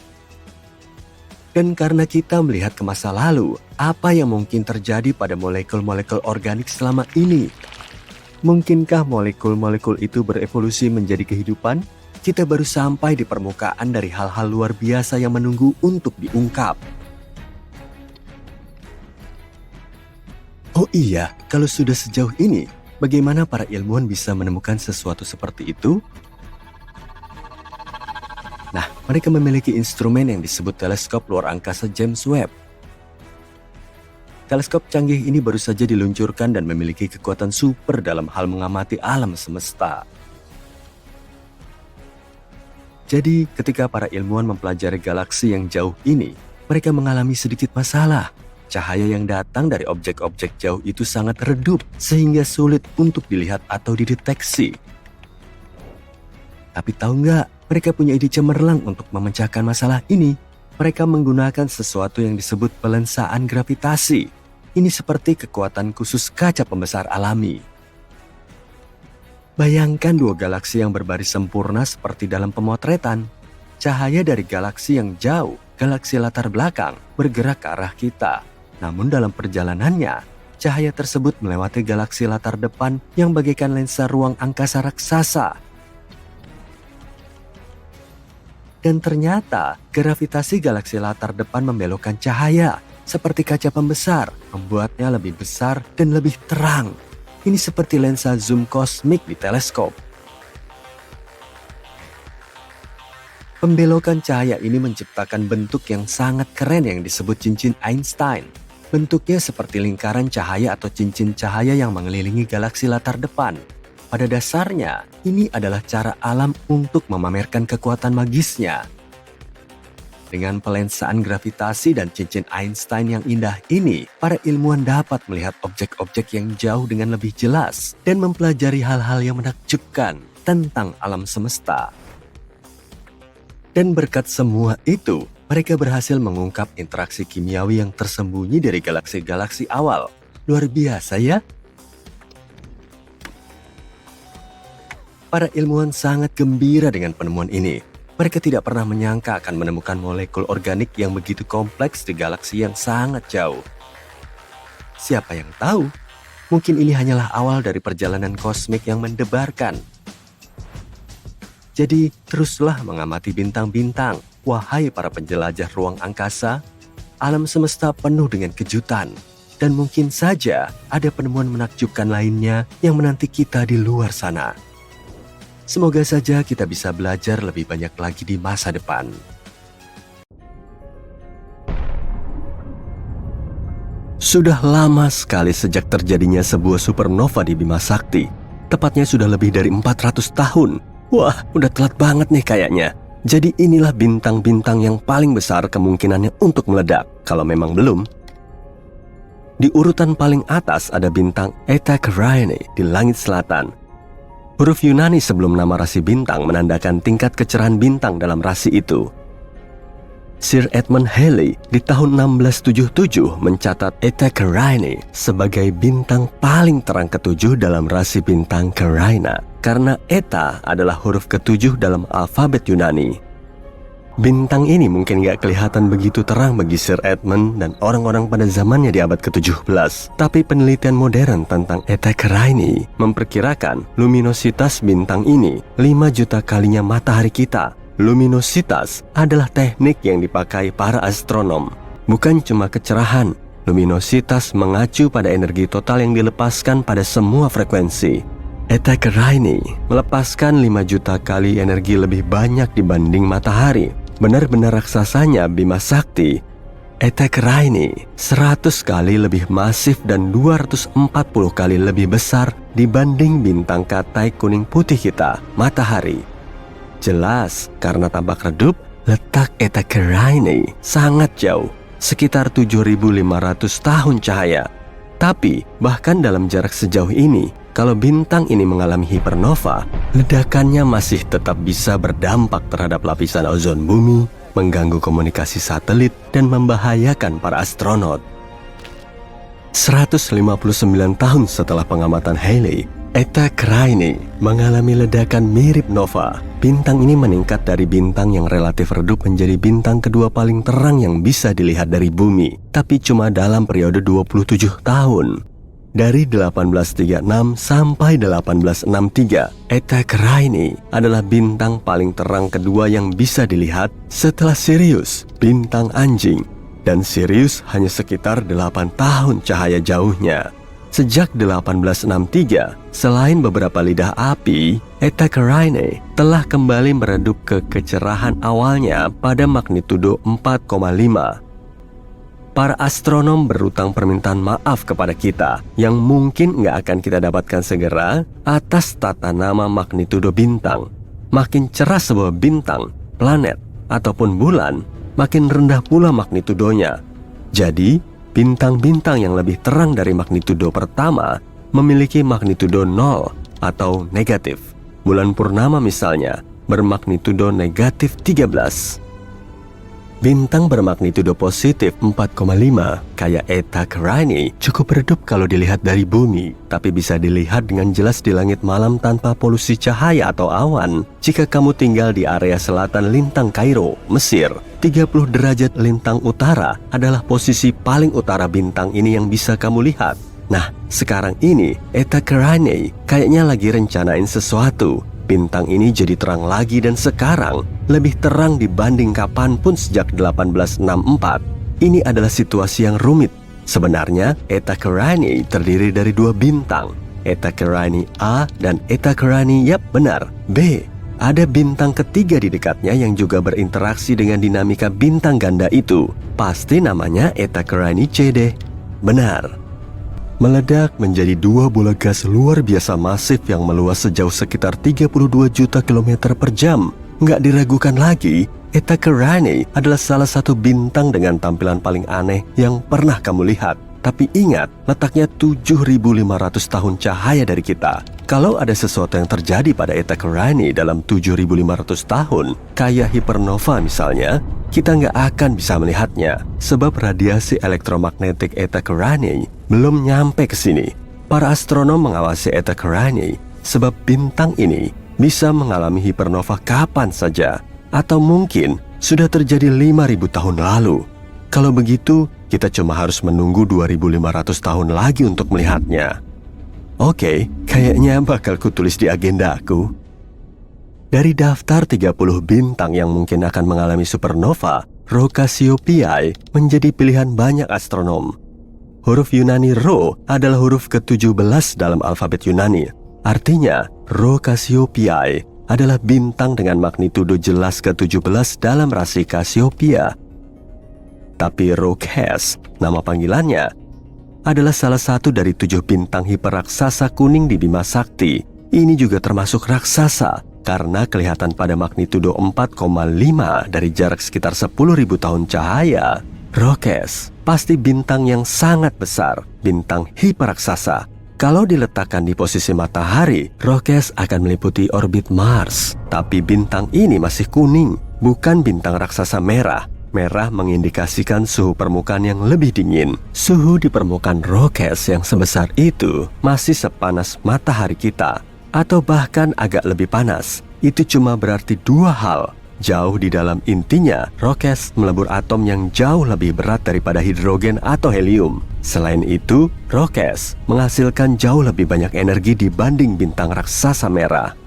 S2: Dan karena kita melihat ke masa lalu, apa yang mungkin terjadi pada molekul-molekul organik selama ini? Mungkinkah molekul-molekul itu berevolusi menjadi kehidupan? Kita baru sampai di permukaan dari hal-hal luar biasa yang menunggu untuk diungkap. Oh iya, kalau sudah sejauh ini, bagaimana para ilmuwan bisa menemukan sesuatu seperti itu? Nah, mereka memiliki instrumen yang disebut teleskop luar angkasa James Webb. Teleskop canggih ini baru saja diluncurkan dan memiliki kekuatan super dalam hal mengamati alam semesta. Jadi, ketika para ilmuwan mempelajari galaksi yang jauh ini, mereka mengalami sedikit masalah. Cahaya yang datang dari objek-objek jauh itu sangat redup, sehingga sulit untuk dilihat atau dideteksi. Tapi tahu nggak, mereka punya ide cemerlang untuk memecahkan masalah ini. Mereka menggunakan sesuatu yang disebut pelensaan gravitasi. Ini seperti kekuatan khusus kaca pembesar alami. Bayangkan dua galaksi yang berbaris sempurna seperti dalam pemotretan. Cahaya dari galaksi yang jauh, galaksi latar belakang, bergerak ke arah kita. Namun dalam perjalanannya, cahaya tersebut melewati galaksi latar depan yang bagaikan lensa ruang angkasa raksasa. Dan ternyata, gravitasi galaksi latar depan membelokkan cahaya, seperti kaca pembesar, membuatnya lebih besar dan lebih terang. Ini seperti lensa zoom kosmik di teleskop. Pembelokan cahaya ini menciptakan bentuk yang sangat keren yang disebut cincin Einstein. Bentuknya seperti lingkaran cahaya atau cincin cahaya yang mengelilingi galaksi latar depan. Pada dasarnya, ini adalah cara alam untuk memamerkan kekuatan magisnya. Dengan pelensaan gravitasi dan cincin Einstein yang indah ini, para ilmuwan dapat melihat objek-objek yang jauh dengan lebih jelas dan mempelajari hal-hal yang menakjubkan tentang alam semesta. Dan berkat semua itu, mereka berhasil mengungkap interaksi kimiawi yang tersembunyi dari galaksi-galaksi awal. Luar biasa ya? Para ilmuwan sangat gembira dengan penemuan ini. Mereka tidak pernah menyangka akan menemukan molekul organik yang begitu kompleks di galaksi yang sangat jauh. Siapa yang tahu? Mungkin ini hanyalah awal dari perjalanan kosmik yang mendebarkan. Jadi, teruslah mengamati bintang-bintang. Wahai para penjelajah ruang angkasa, alam semesta penuh dengan kejutan. Dan mungkin saja ada penemuan menakjubkan lainnya yang menanti kita di luar sana. Semoga saja kita bisa belajar lebih banyak lagi di masa depan. Sudah lama sekali sejak terjadinya sebuah supernova di Bima Sakti. Tepatnya sudah lebih dari 400 tahun. Wah, udah telat banget nih kayaknya. Jadi inilah bintang-bintang yang paling besar kemungkinannya untuk meledak, kalau memang belum. Di urutan paling atas ada bintang Eta Carinii di langit selatan. Huruf Yunani sebelum nama rasi bintang menandakan tingkat kecerahan bintang dalam rasi itu. Sir Edmund Halley di tahun 1677 mencatat Eta Carinii sebagai bintang paling terang ketujuh dalam rasi bintang Carina, karena Eta adalah huruf ketujuh dalam alfabet Yunani. Bintang ini mungkin gak kelihatan begitu terang bagi Sir Edmund dan orang-orang pada zamannya di abad ke-17. Tapi penelitian modern tentang Eta Carinii memperkirakan luminositas bintang ini 5 juta kalinya matahari kita. Luminositas adalah teknik yang dipakai para astronom. Bukan cuma kecerahan, luminositas mengacu pada energi total yang dilepaskan pada semua frekuensi. Eta Carinii melepaskan 5 juta kali energi lebih banyak dibanding matahari. Benar-benar raksasanya Bima Sakti. Eta Carinii 100 kali lebih masif dan 240 kali lebih besar dibanding bintang katai kuning putih kita, matahari. Jelas, karena tampak redup, letak Eta Carinii sangat jauh, sekitar 7.500 tahun cahaya. Tapi, bahkan dalam jarak sejauh ini, kalau bintang ini mengalami hipernova, ledakannya masih tetap bisa berdampak terhadap lapisan ozon bumi, mengganggu komunikasi satelit, dan membahayakan para astronot. 159 tahun setelah pengamatan Halley, Eta Carinii mengalami ledakan mirip nova. Bintang ini meningkat dari bintang yang relatif redup menjadi bintang kedua paling terang yang bisa dilihat dari bumi, tapi cuma dalam periode 27 tahun. Dari 1836 sampai 1863, Eta Carinii adalah bintang paling terang kedua yang bisa dilihat setelah Sirius, bintang anjing. Dan Sirius hanya sekitar 8 tahun cahaya jauhnya. Sejak 1863, selain beberapa lidah api, Eta Carinii telah kembali meredup ke kecerahan awalnya pada magnitudo 4,5. Para astronom berutang permintaan maaf kepada kita yang mungkin nggak akan kita dapatkan segera atas tata nama magnitudo bintang. Makin cerah sebuah bintang, planet, ataupun bulan, makin rendah pula magnitudonya. Jadi, bintang-bintang yang lebih terang dari magnitudo pertama memiliki magnitudo 0 atau negatif. Bulan purnama misalnya bermagnitudo negatif 13. Bintang bermagnitudo positif 4,5 kayak Eta Carinii cukup redup kalau dilihat dari bumi, tapi bisa dilihat dengan jelas di langit malam tanpa polusi cahaya atau awan. Jika kamu tinggal di area selatan lintang Kairo, Mesir, 30 derajat lintang utara adalah posisi paling utara bintang ini yang bisa kamu lihat. Nah, sekarang ini Eta Carinii kayaknya lagi rencanain sesuatu. Bintang ini jadi terang lagi dan sekarang lebih terang dibanding kapanpun sejak 1864. Ini adalah situasi yang rumit. Sebenarnya, Eta Carinii terdiri dari 2 bintang, Eta Carinii A dan Eta Carinii, yap benar, B. Ada bintang ketiga di dekatnya yang juga berinteraksi dengan dinamika bintang ganda itu. Pasti namanya Eta Carinii C deh. Benar. Meledak menjadi 2 bola gas luar biasa masif yang meluas sejauh sekitar 32 juta kilometer per jam. Nggak diragukan lagi, Eta Carinii adalah salah satu bintang dengan tampilan paling aneh yang pernah kamu lihat. Tapi ingat, letaknya 7.500 tahun cahaya dari kita. Kalau ada sesuatu yang terjadi pada Eta Carinii dalam 7.500 tahun, kayak hipernova misalnya, kita nggak akan bisa melihatnya. Sebab radiasi elektromagnetik Eta Carinii belum nyampe ke sini. Para astronom mengawasi Eta Carinii sebab bintang ini bisa mengalami hipernova kapan saja. Atau mungkin sudah terjadi 5.000 tahun lalu. Kalau begitu, kita cuma harus menunggu 2.500 tahun lagi untuk melihatnya. Oke, kayaknya bakal kutulis di agenda aku. Dari daftar 30 bintang yang mungkin akan mengalami supernova, Rho Cassiopeiae menjadi pilihan banyak astronom. Huruf Yunani Rho adalah huruf ke-17 dalam alfabet Yunani. Artinya, Rho Cassiopeiae adalah bintang dengan magnitudo jelas ke-17 dalam rasi Cassiopeia. Tapi Rho Cas, nama panggilannya, adalah salah satu dari 7 bintang hiperraksasa kuning di Bima Sakti. Ini juga termasuk raksasa karena kelihatan pada magnitudo 4,5 dari jarak sekitar 10.000 tahun cahaya. Rho Cas pasti bintang yang sangat besar, bintang hiperraksasa. Kalau diletakkan di posisi matahari, Rho Cas akan meliputi orbit Mars. Tapi bintang ini masih kuning, bukan bintang raksasa merah. Merah mengindikasikan suhu permukaan yang lebih dingin. Suhu di permukaan Rho Cas yang sebesar itu masih sepanas matahari kita, atau bahkan agak lebih panas. Itu cuma berarti dua hal. Jauh di dalam intinya, Rho Cas melebur atom yang jauh lebih berat daripada hidrogen atau helium. Selain itu, Rho Cas menghasilkan jauh lebih banyak energi dibanding bintang raksasa merah.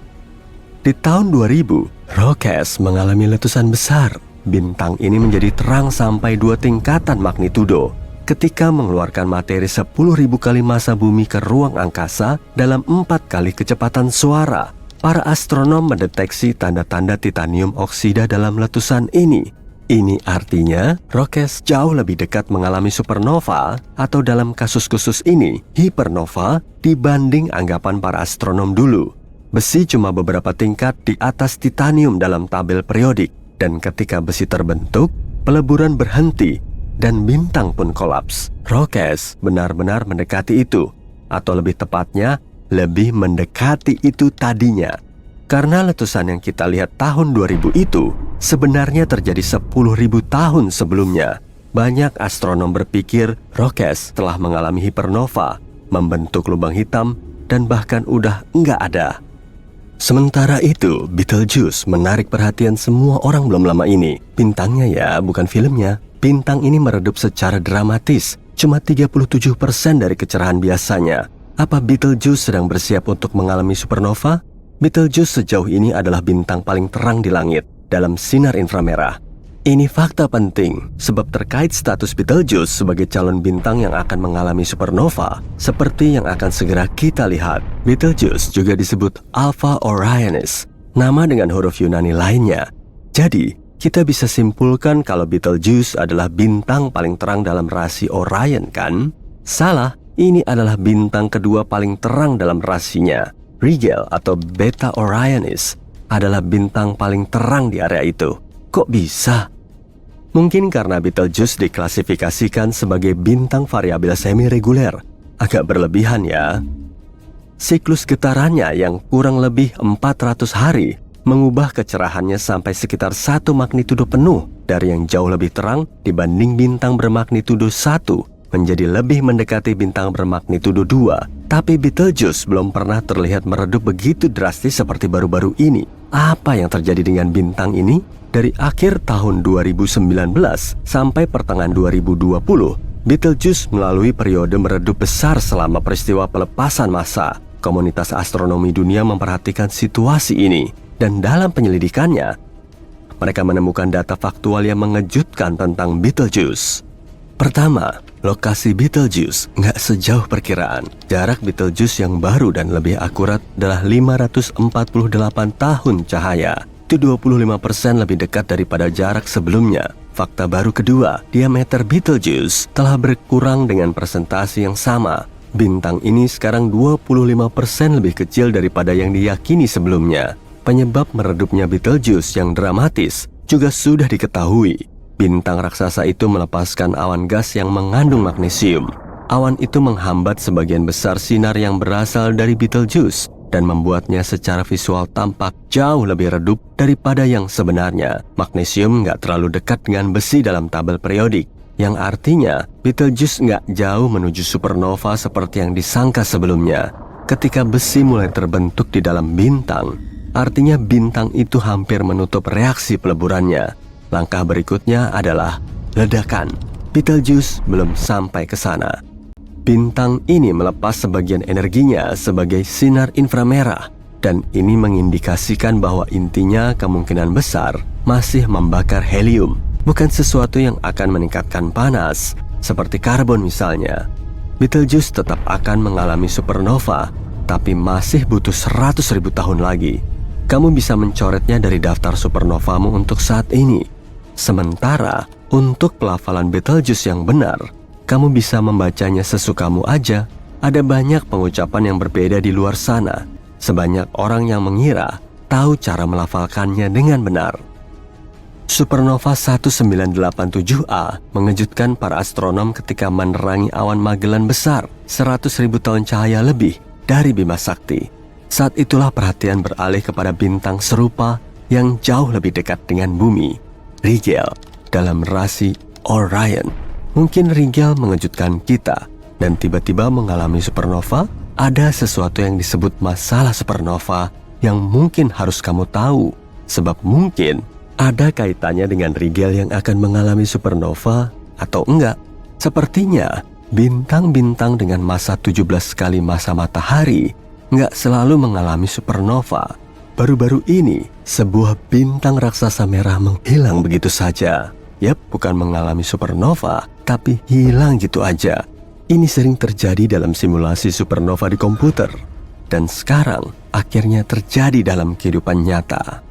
S2: Di tahun 2000, Rho Cas mengalami letusan besar. Bintang ini menjadi terang sampai 2 tingkatan magnitudo ketika mengeluarkan materi 10.000 kali massa bumi ke ruang angkasa dalam 4 kali kecepatan suara. Para astronom mendeteksi tanda-tanda titanium oksida dalam letusan ini. Ini artinya Rho Cas jauh lebih dekat mengalami supernova atau dalam kasus khusus ini hipernova dibanding anggapan para astronom dulu. Besi cuma beberapa tingkat di atas titanium dalam tabel periodik, dan ketika besi terbentuk, peleburan berhenti dan bintang pun kolaps. Rho Cas benar-benar mendekati itu, atau lebih tepatnya lebih mendekati itu tadinya. Karena letusan yang kita lihat tahun 2000 itu sebenarnya terjadi 10.000 tahun sebelumnya. Banyak astronom berpikir Rho Cas telah mengalami hipernova, membentuk lubang hitam, dan bahkan udah nggak ada. Sementara itu, Betelgeuse menarik perhatian semua orang belum lama ini. Bintangnya ya, bukan filmnya. Bintang ini meredup secara dramatis, cuma 37% dari kecerahan biasanya. Apa Betelgeuse sedang bersiap untuk mengalami supernova? Betelgeuse sejauh ini adalah bintang paling terang di langit dalam sinar inframerah. Ini fakta penting, sebab terkait status Betelgeuse sebagai calon bintang yang akan mengalami supernova, seperti yang akan segera kita lihat. Betelgeuse juga disebut Alpha Orionis, nama dengan huruf Yunani lainnya. Jadi, kita bisa simpulkan kalau Betelgeuse adalah bintang paling terang dalam rasi Orion, kan? Salah, ini adalah bintang kedua paling terang dalam rasinya. Rigel atau Beta Orionis adalah bintang paling terang di area itu. Kok bisa? Mungkin karena Betelgeuse diklasifikasikan sebagai bintang variabel semi-reguler. Agak berlebihan ya. Siklus getarannya yang kurang lebih 400 hari mengubah kecerahannya sampai sekitar 1 magnitudo penuh dari yang jauh lebih terang dibanding bintang bermagnitudo 1 menjadi lebih mendekati bintang bermagnitudo 2. Tapi Betelgeuse belum pernah terlihat meredup begitu drastis seperti baru-baru ini. Apa yang terjadi dengan bintang ini? Dari akhir tahun 2019 sampai pertengahan 2020, Betelgeuse melalui periode meredup besar selama peristiwa pelepasan massa. Komunitas astronomi dunia memperhatikan situasi ini, dan dalam penyelidikannya, mereka menemukan data faktual yang mengejutkan tentang Betelgeuse. Pertama, lokasi Betelgeuse nggak sejauh perkiraan. Jarak Betelgeuse yang baru dan lebih akurat adalah 548 tahun cahaya. Itu 25% lebih dekat daripada jarak sebelumnya. Fakta baru kedua, diameter Betelgeuse telah berkurang dengan persentase yang sama. Bintang ini sekarang 25% lebih kecil daripada yang diyakini sebelumnya. Penyebab meredupnya Betelgeuse yang dramatis juga sudah diketahui. Bintang raksasa itu melepaskan awan gas yang mengandung magnesium. Awan itu menghambat sebagian besar sinar yang berasal dari Betelgeuse dan membuatnya secara visual tampak jauh lebih redup daripada yang sebenarnya. Magnesium nggak terlalu dekat dengan besi dalam tabel periodik, yang artinya Betelgeuse nggak jauh menuju supernova seperti yang disangka sebelumnya. Ketika besi mulai terbentuk di dalam bintang, artinya bintang itu hampir menutup reaksi peleburannya. Langkah berikutnya adalah ledakan. Betelgeuse belum sampai ke sana. Bintang ini melepas sebagian energinya sebagai sinar inframerah Dan ini mengindikasikan bahwa intinya kemungkinan besar masih membakar helium, bukan sesuatu yang akan meningkatkan panas, seperti karbon misalnya. Betelgeuse tetap akan mengalami supernova, tapi masih butuh 100.000 tahun lagi. Kamu bisa mencoretnya dari daftar supernovamu untuk saat ini. Sementara, untuk pelafalan Betelgeuse yang benar, kamu bisa membacanya sesukamu aja. Ada banyak pengucapan yang berbeda di luar sana. Sebanyak orang yang mengira tahu cara melafalkannya dengan benar. Supernova 1987A mengejutkan para astronom ketika menerangi awan Magellan besar 100.000 tahun cahaya lebih dari Bima Sakti. Saat itulah perhatian beralih kepada bintang serupa yang jauh lebih dekat dengan bumi, Rigel, dalam rasi Orion. Mungkin Rigel mengejutkan kita dan tiba-tiba mengalami supernova. Ada sesuatu yang disebut masalah supernova yang mungkin harus kamu tahu, sebab mungkin ada kaitannya dengan Rigel yang akan mengalami supernova atau enggak. Sepertinya bintang-bintang dengan massa 17 kali massa matahari enggak selalu mengalami supernova. Baru-baru ini sebuah bintang raksasa merah menghilang begitu saja. Yap, bukan mengalami supernova, tapi hilang gitu aja. Ini sering terjadi dalam simulasi supernova di komputer, dan sekarang akhirnya terjadi dalam kehidupan nyata.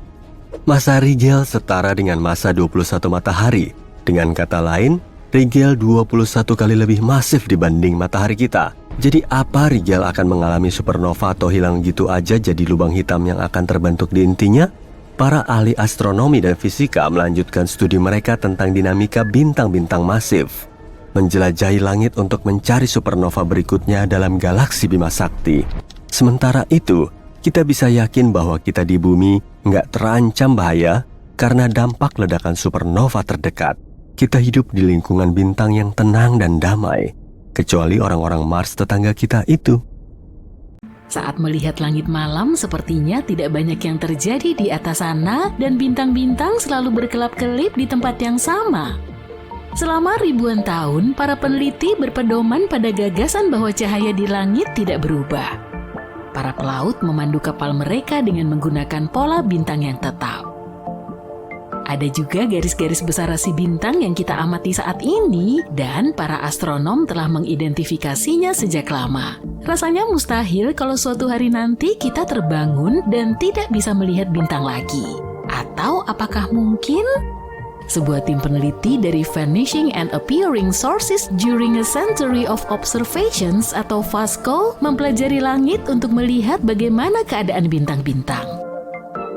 S2: Massa Rigel setara dengan massa 21 matahari. Dengan kata lain, Rigel 21 kali lebih masif dibanding matahari kita. Jadi apa Rigel akan mengalami supernova atau hilang gitu aja jadi lubang hitam yang akan terbentuk di intinya? Para ahli astronomi dan fisika melanjutkan studi mereka tentang dinamika bintang-bintang masif, menjelajahi langit untuk mencari supernova berikutnya dalam galaksi Bima Sakti. Sementara itu, kita bisa yakin bahwa kita di bumi nggak terancam bahaya karena dampak ledakan supernova terdekat. Kita hidup di lingkungan bintang yang tenang dan damai, kecuali orang-orang Mars tetangga kita itu.
S1: Saat melihat langit malam, sepertinya tidak banyak yang terjadi di atas sana dan bintang-bintang selalu berkelap-kelip di tempat yang sama. Selama ribuan tahun, para peneliti berpedoman pada gagasan bahwa cahaya di langit tidak berubah. Para pelaut memandu kapal mereka dengan menggunakan pola bintang yang tetap. Ada juga garis-garis besar rasi bintang yang kita amati saat ini, dan para astronom telah mengidentifikasinya sejak lama. Rasanya mustahil kalau suatu hari nanti kita terbangun dan tidak bisa melihat bintang lagi. Atau apakah mungkin? Sebuah tim peneliti dari Vanishing and Appearing Sources During a Century of Observations atau VASCO mempelajari langit untuk melihat bagaimana keadaan bintang-bintang.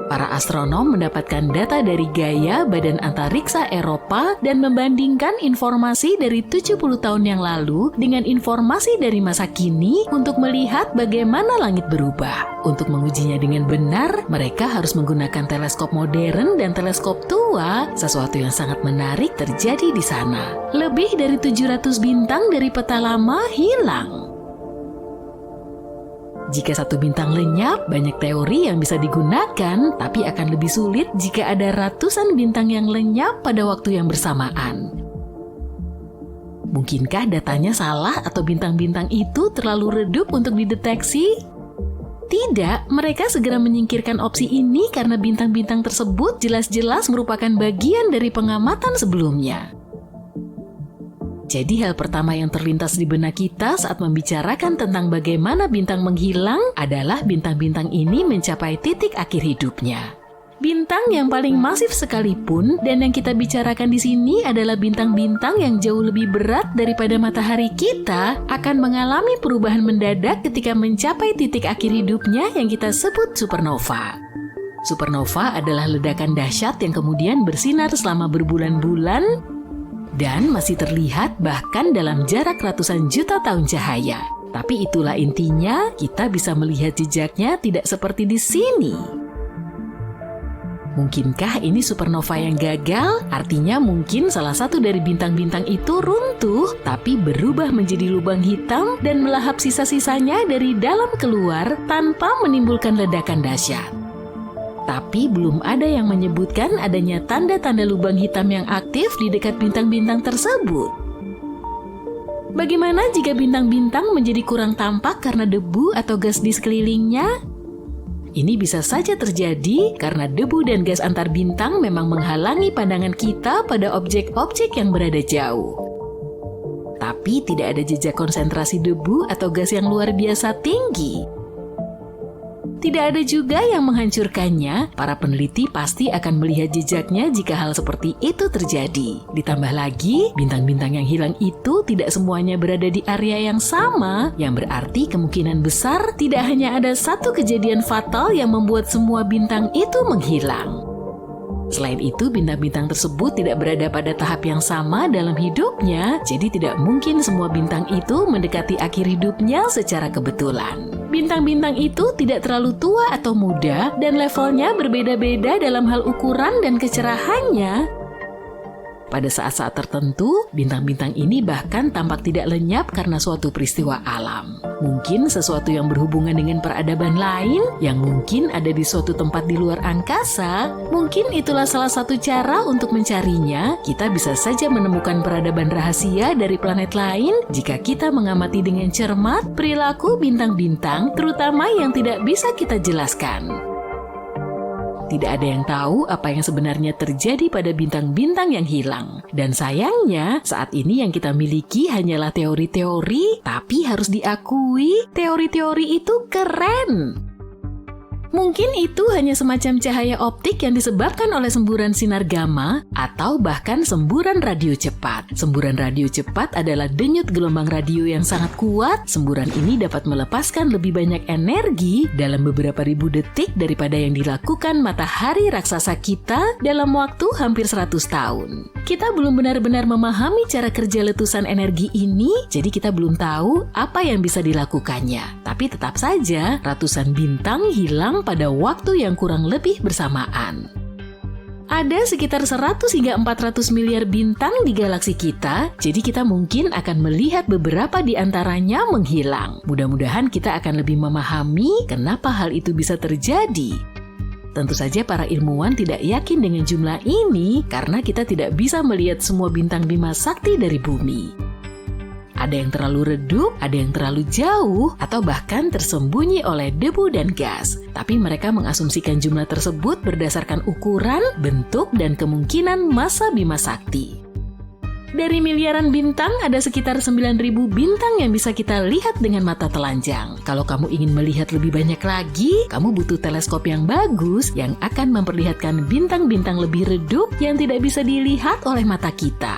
S1: Para astronom mendapatkan data dari Gaia, Badan Antariksa Eropa, dan membandingkan informasi dari 70 tahun yang lalu dengan informasi dari masa kini untuk melihat bagaimana langit berubah. Untuk mengujinya dengan benar, mereka harus menggunakan teleskop modern dan teleskop tua. Sesuatu yang sangat menarik terjadi di sana. Lebih dari 700 bintang dari peta lama hilang. Jika satu bintang lenyap, banyak teori yang bisa digunakan, tapi akan lebih sulit jika ada ratusan bintang yang lenyap pada waktu yang bersamaan. Mungkinkah datanya salah atau bintang-bintang itu terlalu redup untuk dideteksi? Tidak, mereka segera menyingkirkan opsi ini karena bintang-bintang tersebut jelas-jelas merupakan bagian dari pengamatan sebelumnya. Jadi hal pertama yang terlintas di benak kita saat membicarakan tentang bagaimana bintang menghilang adalah bintang-bintang ini mencapai titik akhir hidupnya. Bintang yang paling masif sekalipun dan yang kita bicarakan di sini adalah bintang-bintang yang jauh lebih berat daripada matahari kita akan mengalami perubahan mendadak ketika mencapai titik akhir hidupnya yang kita sebut supernova. Supernova adalah ledakan dahsyat yang kemudian bersinar selama berbulan-bulan dan masih terlihat bahkan dalam jarak ratusan juta tahun cahaya. Tapi itulah intinya, kita bisa melihat jejaknya tidak seperti di sini. Mungkinkah ini supernova yang gagal? Artinya mungkin salah satu dari bintang-bintang itu runtuh, tapi berubah menjadi lubang hitam dan melahap sisa-sisanya dari dalam keluar tanpa menimbulkan ledakan dahsyat. Tapi belum ada yang menyebutkan adanya tanda-tanda lubang hitam yang aktif di dekat bintang-bintang tersebut. Bagaimana jika bintang-bintang menjadi kurang tampak karena debu atau gas di sekelilingnya? Ini bisa saja terjadi karena debu dan gas antar bintang memang menghalangi pandangan kita pada objek-objek yang berada jauh. Tapi tidak ada jejak konsentrasi debu atau gas yang luar biasa tinggi. Tidak ada juga yang menghancurkannya. Para peneliti pasti akan melihat jejaknya jika hal seperti itu terjadi. Ditambah lagi, bintang-bintang yang hilang itu tidak semuanya berada di area yang sama, yang berarti kemungkinan besar tidak hanya ada satu kejadian fatal yang membuat semua bintang itu menghilang. Selain itu, bintang-bintang tersebut tidak berada pada tahap yang sama dalam hidupnya, jadi tidak mungkin semua bintang itu mendekati akhir hidupnya secara kebetulan. Bintang-bintang itu tidak terlalu tua atau muda, dan levelnya berbeda-beda dalam hal ukuran dan kecerahannya. Pada saat-saat tertentu, bintang-bintang ini bahkan tampak tidak lenyap karena suatu peristiwa alam. Mungkin sesuatu yang berhubungan dengan peradaban lain, yang mungkin ada di suatu tempat di luar angkasa. Mungkin itulah salah satu cara untuk mencarinya. Kita bisa saja menemukan peradaban rahasia dari planet lain jika kita mengamati dengan cermat perilaku bintang-bintang, terutama yang tidak bisa kita jelaskan. Tidak ada yang tahu apa yang sebenarnya terjadi pada bintang-bintang yang hilang. Dan sayangnya, saat ini yang kita miliki hanyalah teori-teori, tapi harus diakui, teori-teori itu keren. Mungkin itu hanya semacam cahaya optik yang disebabkan oleh semburan sinar gamma atau bahkan semburan radio cepat. Semburan radio cepat adalah denyut gelombang radio yang sangat kuat. Semburan ini dapat melepaskan lebih banyak energi dalam beberapa ribu detik daripada yang dilakukan matahari raksasa kita dalam waktu hampir 100 tahun. Kita belum benar-benar memahami cara kerja letusan energi ini, jadi kita belum tahu apa yang bisa dilakukannya. Tapi tetap saja, ratusan bintang hilang pada waktu yang kurang lebih bersamaan. Ada sekitar 100 hingga 400 miliar bintang di galaksi kita, jadi kita mungkin akan melihat beberapa di antaranya menghilang. Mudah-mudahan kita akan lebih memahami kenapa hal itu bisa terjadi. Tentu saja para ilmuwan tidak yakin dengan jumlah ini karena kita tidak bisa melihat semua bintang Bima Sakti dari bumi. Ada yang terlalu redup, ada yang terlalu jauh, atau bahkan tersembunyi oleh debu dan gas. Tapi mereka mengasumsikan jumlah tersebut berdasarkan ukuran, bentuk, dan kemungkinan massa Bima Sakti. Dari miliaran bintang, ada sekitar 9.000 bintang yang bisa kita lihat dengan mata telanjang. Kalau kamu ingin melihat lebih banyak lagi, kamu butuh teleskop yang bagus yang akan memperlihatkan bintang-bintang lebih redup yang tidak bisa dilihat oleh mata kita.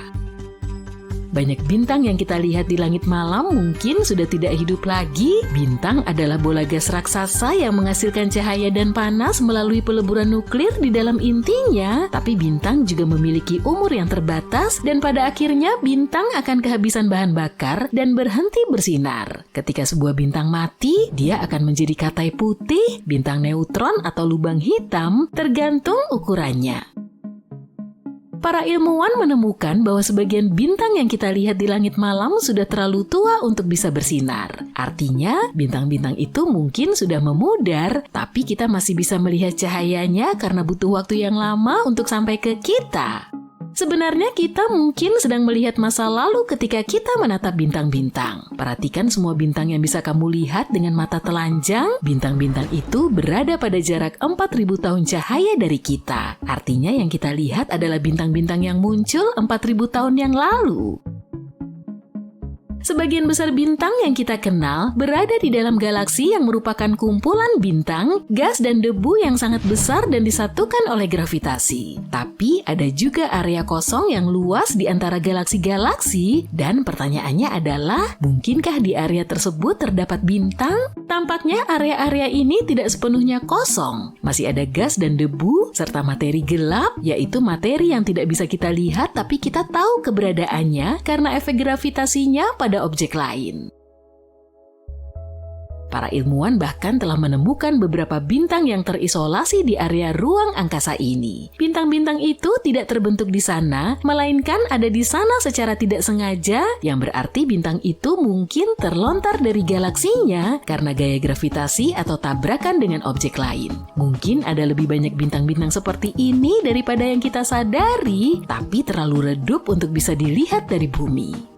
S1: Banyak bintang yang kita lihat di langit malam mungkin sudah tidak hidup lagi. Bintang adalah bola gas raksasa yang menghasilkan cahaya dan panas melalui peleburan nuklir di dalam intinya. Tapi bintang juga memiliki umur yang terbatas dan pada akhirnya bintang akan kehabisan bahan bakar dan berhenti bersinar. Ketika sebuah bintang mati, dia akan menjadi katai putih, bintang neutron atau lubang hitam, tergantung ukurannya. Para ilmuwan menemukan bahwa sebagian bintang yang kita lihat di langit malam sudah terlalu tua untuk bisa bersinar. Artinya, bintang-bintang itu mungkin sudah memudar, tapi kita masih bisa melihat cahayanya karena butuh waktu yang lama untuk sampai ke kita. Sebenarnya kita mungkin sedang melihat masa lalu ketika kita menatap bintang-bintang. Perhatikan semua bintang yang bisa kamu lihat dengan mata telanjang. Bintang-bintang itu berada pada jarak 4.000 tahun cahaya dari kita. Artinya yang kita lihat adalah bintang-bintang yang muncul 4.000 tahun yang lalu. Sebagian besar bintang yang kita kenal berada di dalam galaksi yang merupakan kumpulan bintang, gas, dan debu yang sangat besar dan disatukan oleh gravitasi. Tapi ada juga area kosong yang luas di antara galaksi-galaksi, dan pertanyaannya adalah, mungkinkah di area tersebut terdapat bintang? Tampaknya area-area ini tidak sepenuhnya kosong. Masih ada gas dan debu, serta materi gelap, yaitu materi yang tidak bisa kita lihat tapi kita tahu keberadaannya karena efek gravitasinya pada objek lain. Para ilmuwan bahkan telah menemukan beberapa bintang yang terisolasi di area ruang angkasa ini. Bintang-bintang itu tidak terbentuk di sana, melainkan ada di sana secara tidak sengaja, yang berarti bintang itu mungkin terlontar dari galaksinya karena gaya gravitasi atau tabrakan dengan objek lain. Mungkin ada lebih banyak bintang-bintang seperti ini daripada yang kita sadari, tapi terlalu redup untuk bisa dilihat dari bumi.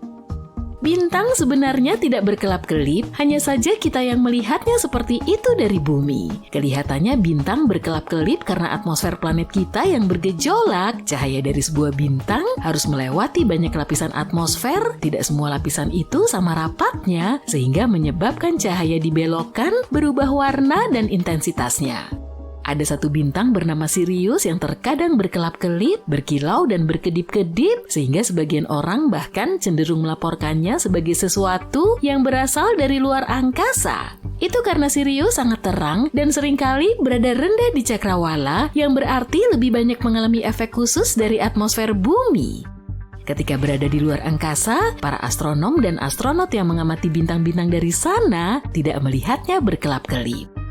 S1: Bintang sebenarnya tidak berkelap-kelip, hanya saja kita yang melihatnya seperti itu dari bumi. Kelihatannya bintang berkelap-kelip karena atmosfer planet kita yang bergejolak. Cahaya dari sebuah bintang harus melewati banyak lapisan atmosfer, tidak semua lapisan itu sama rapatnya, sehingga menyebabkan cahaya dibelokkan, berubah warna dan intensitasnya. Ada satu bintang bernama Sirius yang terkadang berkelap-kelip, berkilau, dan berkedip-kedip, sehingga sebagian orang bahkan cenderung melaporkannya sebagai sesuatu yang berasal dari luar angkasa. Itu karena Sirius sangat terang dan seringkali berada rendah di cakrawala, yang berarti lebih banyak mengalami efek khusus dari atmosfer bumi. Ketika berada di luar angkasa, para astronom dan astronot yang mengamati bintang-bintang dari sana tidak melihatnya berkelap-kelip.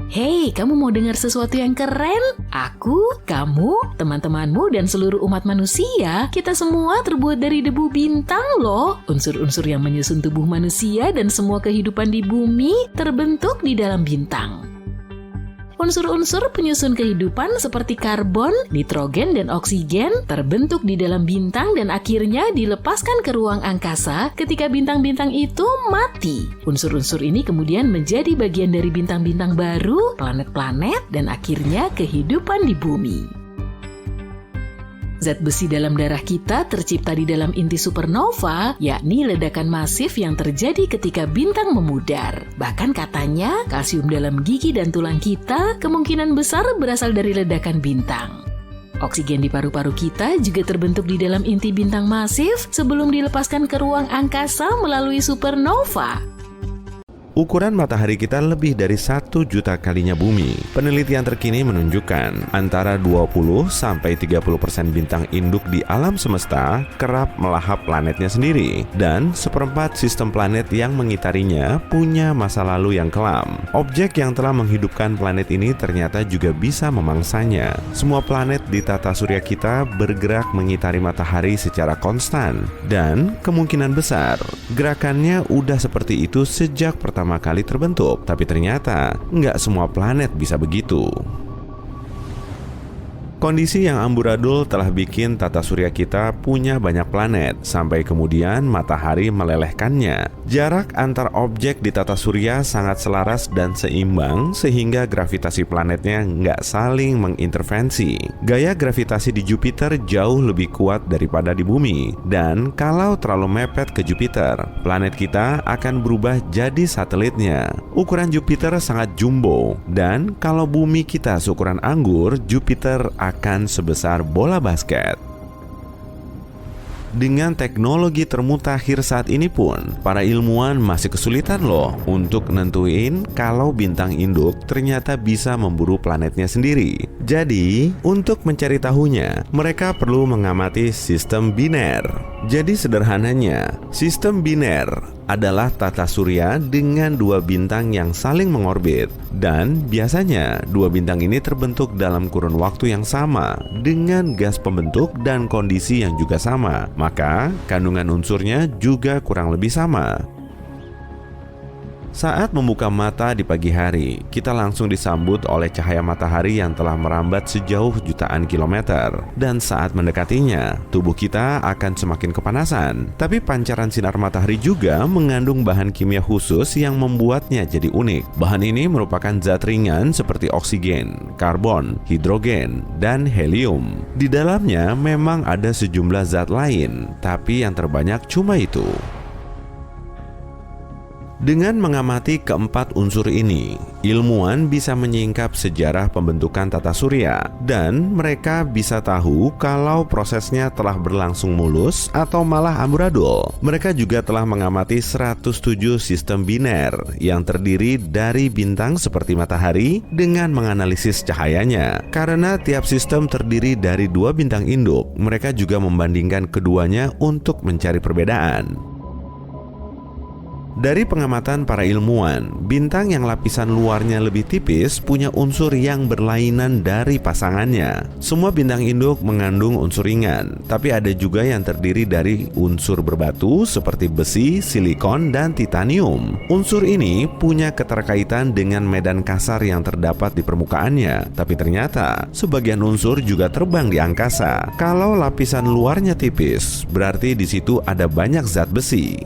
S1: Hei, kamu mau dengar sesuatu yang keren? Aku, kamu, teman-temanmu, dan seluruh umat manusia, kita semua terbuat dari debu bintang loh. Unsur-unsur yang menyusun tubuh manusia dan semua kehidupan di bumi terbentuk di dalam bintang. Unsur-unsur penyusun kehidupan seperti karbon, nitrogen, dan oksigen terbentuk di dalam bintang dan akhirnya dilepaskan ke ruang angkasa ketika bintang-bintang itu mati. Unsur-unsur ini kemudian menjadi bagian dari bintang-bintang baru, planet-planet, dan akhirnya kehidupan di bumi. Zat besi dalam darah kita tercipta di dalam inti supernova, yakni ledakan masif yang terjadi ketika bintang memudar. Bahkan katanya, kalsium dalam gigi dan tulang kita kemungkinan besar berasal dari ledakan bintang. Oksigen di paru-paru kita juga terbentuk di dalam inti bintang masif sebelum dilepaskan ke ruang angkasa melalui supernova.
S3: Ukuran matahari kita lebih dari 1 juta kalinya bumi. Penelitian terkini menunjukkan antara 20-30% bintang induk di alam semesta kerap melahap planetnya sendiri, dan seperempat sistem planet yang mengitarinya punya masa lalu yang kelam. Objek yang telah menghidupkan planet ini ternyata juga bisa memangsanya. Semua planet di tata surya kita bergerak mengitari matahari secara konstan, dan kemungkinan besar gerakannya udah seperti itu sejak pertama kali terbentuk, tapi ternyata nggak semua planet bisa begitu. Kondisi yang amburadul telah bikin tata surya kita punya banyak planet, sampai kemudian matahari melelehkannya. Jarak antar objek di tata surya sangat selaras dan seimbang, sehingga gravitasi planetnya nggak saling mengintervensi. Gaya gravitasi di Jupiter jauh lebih kuat daripada di bumi, dan kalau terlalu mepet ke Jupiter, planet kita akan berubah jadi satelitnya. Ukuran Jupiter sangat jumbo, dan kalau bumi kita seukuran anggur, Jupiter akan sebesar bola basket. Dengan teknologi termutakhir saat ini pun, para ilmuwan masih kesulitan loh untuk nentuin kalau bintang induk ternyata bisa memburu planetnya sendiri. Jadi, untuk mencari tahunya, mereka perlu mengamati sistem biner. Jadi sederhananya, sistem biner adalah tata surya dengan 2 bintang yang saling mengorbit, dan biasanya 2 bintang ini terbentuk dalam kurun waktu yang sama dengan gas pembentuk dan kondisi yang juga sama, maka kandungan unsurnya juga kurang lebih sama. Saat membuka mata di pagi hari, kita langsung disambut oleh cahaya matahari yang telah merambat sejauh jutaan kilometer. Dan saat mendekatinya, tubuh kita akan semakin kepanasan. Tapi pancaran sinar matahari juga mengandung bahan kimia khusus yang membuatnya jadi unik. Bahan ini merupakan zat ringan seperti oksigen, karbon, hidrogen, dan helium. Di dalamnya memang ada sejumlah zat lain, tapi yang terbanyak cuma itu. Dengan mengamati keempat unsur ini, ilmuwan bisa menyingkap sejarah pembentukan tata surya, dan mereka bisa tahu kalau prosesnya telah berlangsung mulus atau malah amburadul. Mereka juga telah mengamati 107 sistem biner yang terdiri dari bintang seperti matahari dengan menganalisis cahayanya. Karena tiap sistem terdiri dari 2 bintang induk, mereka juga membandingkan keduanya untuk mencari perbedaan. Dari pengamatan para ilmuwan, bintang yang lapisan luarnya lebih tipis punya unsur yang berlainan dari pasangannya. Semua bintang induk mengandung unsur ringan, tapi ada juga yang terdiri dari unsur berbatu seperti besi, silikon, dan titanium. Unsur ini punya keterkaitan dengan medan kasar yang terdapat di permukaannya, tapi ternyata sebagian unsur juga terbang di angkasa. Kalau lapisan luarnya tipis, berarti di situ ada banyak zat besi.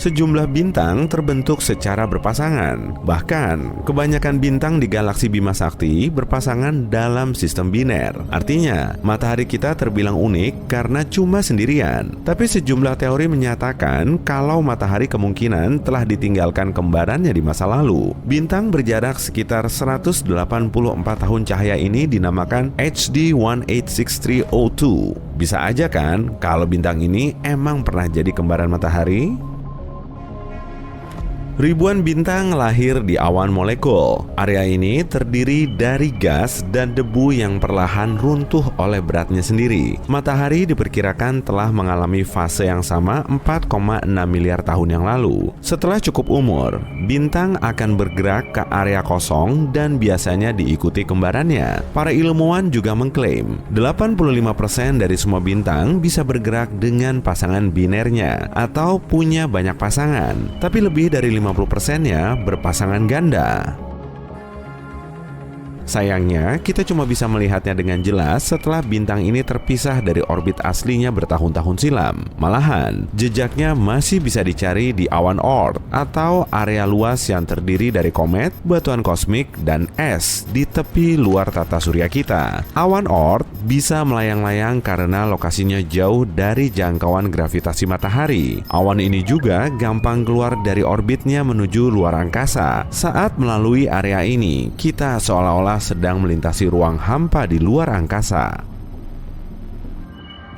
S3: Sejumlah bintang terbentuk secara berpasangan. Bahkan, kebanyakan bintang di galaksi Bima Sakti berpasangan dalam sistem biner. Artinya, matahari kita terbilang unik karena cuma sendirian. Tapi sejumlah teori menyatakan kalau matahari kemungkinan telah ditinggalkan kembarannya di masa lalu. Bintang berjarak sekitar 184 tahun cahaya ini dinamakan HD 186302. Bisa aja kan kalau bintang ini emang pernah jadi kembaran matahari? Ribuan bintang lahir di awan molekul. Area ini terdiri dari gas dan debu yang perlahan runtuh oleh beratnya sendiri. Matahari diperkirakan telah mengalami fase yang sama 4,6 miliar tahun yang lalu. Setelah cukup umur, bintang akan bergerak ke area kosong dan biasanya diikuti kembarannya. Para ilmuwan juga mengklaim 85% dari semua bintang bisa bergerak dengan pasangan binernya atau punya banyak pasangan, tapi lebih dari 50%-nya berpasangan ganda. Sayangnya, kita cuma bisa melihatnya dengan jelas setelah bintang ini terpisah dari orbit aslinya bertahun-tahun silam. Malahan, jejaknya masih bisa dicari di awan Oort atau area luas yang terdiri dari komet, batuan kosmik, dan es di tepi luar tata surya kita. Awan Oort bisa melayang-layang karena lokasinya jauh dari jangkauan gravitasi matahari. Awan ini juga gampang keluar dari orbitnya menuju luar angkasa. Saat melalui area ini, kita seolah-olah sedang melintasi ruang hampa di luar angkasa.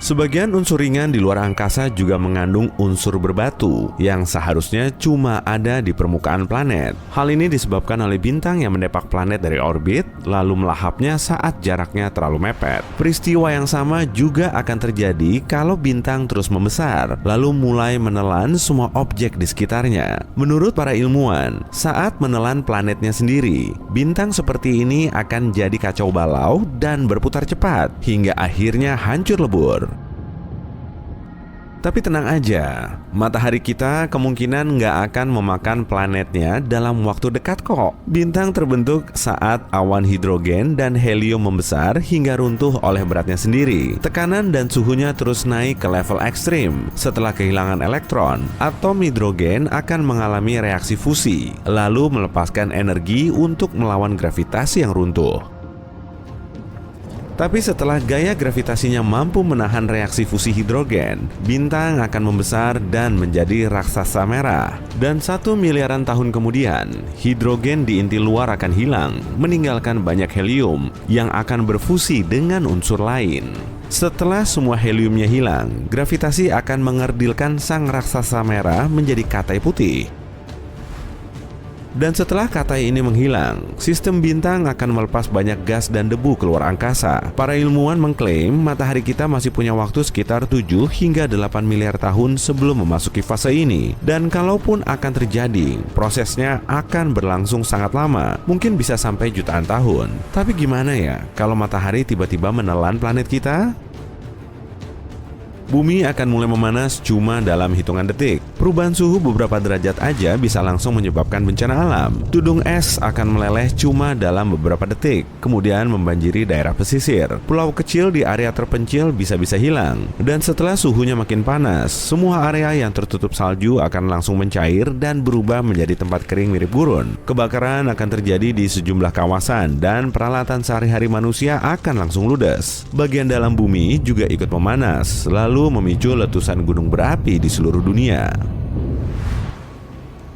S3: Sebagian unsur ringan di luar angkasa juga mengandung unsur berbatu yang seharusnya cuma ada di permukaan planet. Hal ini disebabkan oleh bintang yang mendepak planet dari orbit lalu melahapnya saat jaraknya terlalu mepet. Peristiwa yang sama juga akan terjadi kalau bintang terus membesar lalu mulai menelan semua objek di sekitarnya. Menurut para ilmuwan, saat menelan planetnya sendiri, bintang seperti ini akan jadi kacau balau dan berputar cepat hingga akhirnya hancur lebur. Tapi tenang aja, matahari kita kemungkinan nggak akan memakan planetnya dalam waktu dekat kok. Bintang terbentuk saat awan hidrogen dan helium membesar hingga runtuh oleh beratnya sendiri. Tekanan dan suhunya terus naik ke level ekstrim. Setelah kehilangan elektron, atom hidrogen akan mengalami reaksi fusi, lalu melepaskan energi untuk melawan gravitasi yang runtuh. Tapi setelah gaya gravitasinya mampu menahan reaksi fusi hidrogen, bintang akan membesar dan menjadi raksasa merah. Dan 1 miliaran tahun kemudian, hidrogen di inti luar akan hilang, meninggalkan banyak helium yang akan berfusi dengan unsur lain. Setelah semua heliumnya hilang, gravitasi akan mengerdilkan sang raksasa merah menjadi katai putih. Dan setelah katai ini menghilang, sistem bintang akan melepas banyak gas dan debu keluar angkasa. Para ilmuwan mengklaim matahari kita masih punya waktu sekitar 7 hingga 8 miliar tahun sebelum memasuki fase ini. Dan kalaupun akan terjadi, prosesnya akan berlangsung sangat lama, mungkin bisa sampai jutaan tahun. Tapi gimana ya kalau matahari tiba-tiba menelan planet kita? Bumi akan mulai memanas cuma dalam hitungan detik. Perubahan suhu beberapa derajat aja bisa langsung menyebabkan bencana alam. Tudung es akan meleleh cuma dalam beberapa detik, kemudian membanjiri daerah pesisir. Pulau kecil di area terpencil bisa-bisa hilang. Dan setelah suhunya makin panas, semua area yang tertutup salju akan langsung mencair dan berubah menjadi tempat kering mirip gurun. Kebakaran akan terjadi di sejumlah kawasan dan peralatan sehari-hari manusia akan langsung ludes. Bagian dalam bumi juga ikut memanas, lalu memicu letusan gunung berapi di seluruh dunia.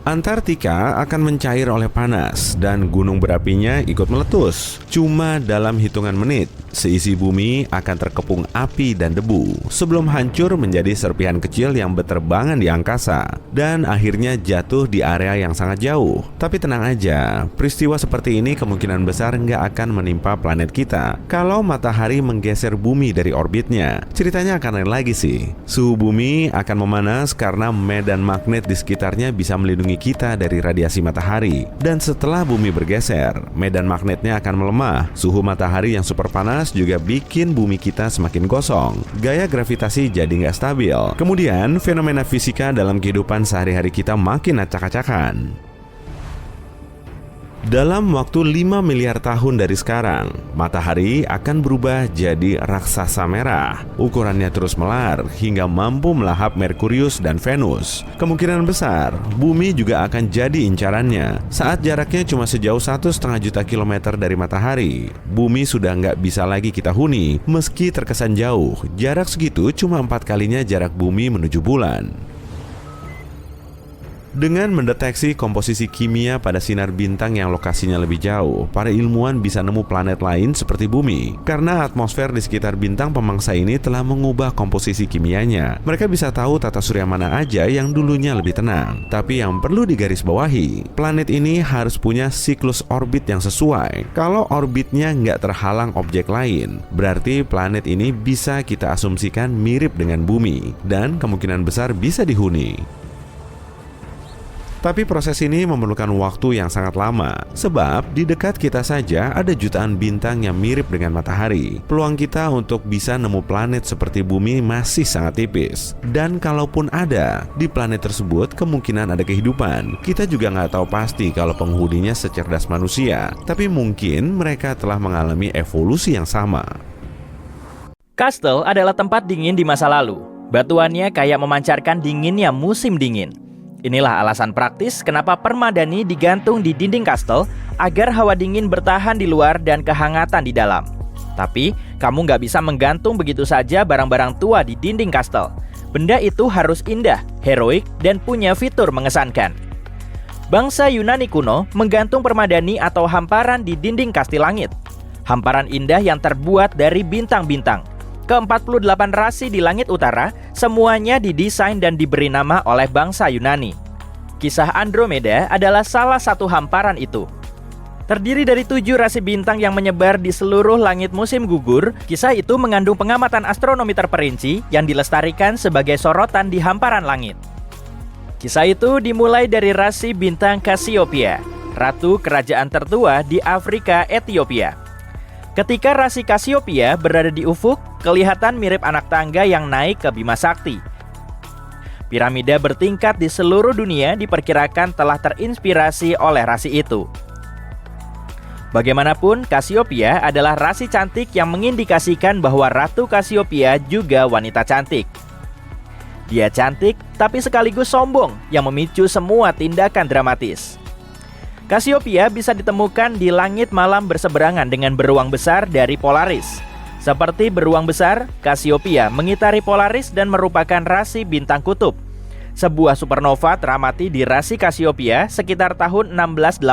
S3: Antartika akan mencair oleh panas dan gunung berapinya ikut meletus cuma dalam hitungan menit. seisi bumi akan terkepung api dan debu sebelum hancur menjadi serpihan kecil yang berterbangan di angkasa dan akhirnya jatuh di area yang sangat jauh. Tapi tenang aja, peristiwa seperti ini kemungkinan besar nggak akan menimpa planet kita kalau matahari menggeser bumi dari orbitnya. Ceritanya akan lain lagi sih. Suhu bumi akan memanas karena medan magnet di sekitarnya bisa melindungi kita dari radiasi matahari. Dan setelah bumi bergeser, medan magnetnya akan melemah. Suhu matahari yang super panas juga bikin bumi kita semakin gosong. Gaya gravitasi jadi nggak stabil. Kemudian, fenomena fisika dalam kehidupan sehari-hari kita makin acak-acakan. Dalam waktu 5 miliar tahun dari sekarang, matahari akan berubah jadi raksasa merah. Ukurannya terus melar hingga mampu melahap Merkurius dan Venus. Kemungkinan besar, bumi juga akan jadi incarannya. Saat jaraknya cuma sejauh 1,5 juta kilometer dari matahari, bumi sudah nggak bisa lagi kita huni. Meski terkesan jauh, jarak segitu cuma 4 kalinya jarak bumi menuju bulan. Dengan mendeteksi komposisi kimia pada sinar bintang yang lokasinya lebih jauh, para ilmuwan bisa nemu planet lain seperti bumi. Karena atmosfer di sekitar bintang pemangsa ini telah mengubah komposisi kimianya, mereka bisa tahu tata surya mana aja yang dulunya lebih tenang. Tapi yang perlu digarisbawahi, planet ini harus punya siklus orbit yang sesuai. Kalau orbitnya nggak terhalang objek lain, berarti planet ini bisa kita asumsikan mirip dengan bumi dan kemungkinan besar bisa dihuni. Tapi proses ini memerlukan waktu yang sangat lama, sebab di dekat kita saja ada jutaan bintang yang mirip dengan matahari. Peluang kita untuk bisa nemu planet seperti bumi masih sangat tipis. Dan kalaupun ada, di planet tersebut kemungkinan ada kehidupan. Kita juga nggak tahu pasti kalau penghuninya secerdas manusia, tapi mungkin mereka telah mengalami evolusi yang sama.
S4: Kastel adalah tempat dingin di masa lalu. Batuannya kayak memancarkan dinginnya musim dingin. Inilah alasan praktis kenapa permadani digantung di dinding kastel agar hawa dingin bertahan di luar dan kehangatan di dalam. Tapi, kamu nggak bisa menggantung begitu saja barang-barang tua di dinding kastel. Benda itu harus indah, heroik, dan punya fitur mengesankan. Bangsa Yunani kuno menggantung permadani atau hamparan di dinding kasti langit. Hamparan indah yang terbuat dari bintang-bintang. Ke-48 rasi di langit utara, semuanya didesain dan diberi nama oleh bangsa Yunani. Kisah Andromeda adalah salah satu hamparan itu. Terdiri dari 7 rasi bintang yang menyebar di seluruh langit musim gugur, kisah itu mengandung pengamatan astronomi terperinci yang dilestarikan sebagai sorotan di hamparan langit. Kisah itu dimulai dari rasi bintang Cassiopeia, ratu kerajaan tertua di Afrika Ethiopia. Ketika rasi Cassiopeia berada di ufuk, kelihatan mirip anak tangga yang naik ke Bima Sakti. Piramida bertingkat di seluruh dunia diperkirakan telah terinspirasi oleh rasi itu. Bagaimanapun, Cassiopeia adalah rasi cantik yang mengindikasikan bahwa Ratu Cassiopeia juga wanita cantik. Dia cantik, tapi sekaligus sombong yang memicu semua tindakan dramatis. Cassiopeia bisa ditemukan di langit malam berseberangan dengan beruang besar dari Polaris. Seperti beruang besar, Cassiopeia mengitari Polaris dan merupakan rasi bintang kutub. Sebuah supernova teramati di rasi Cassiopeia sekitar tahun 1680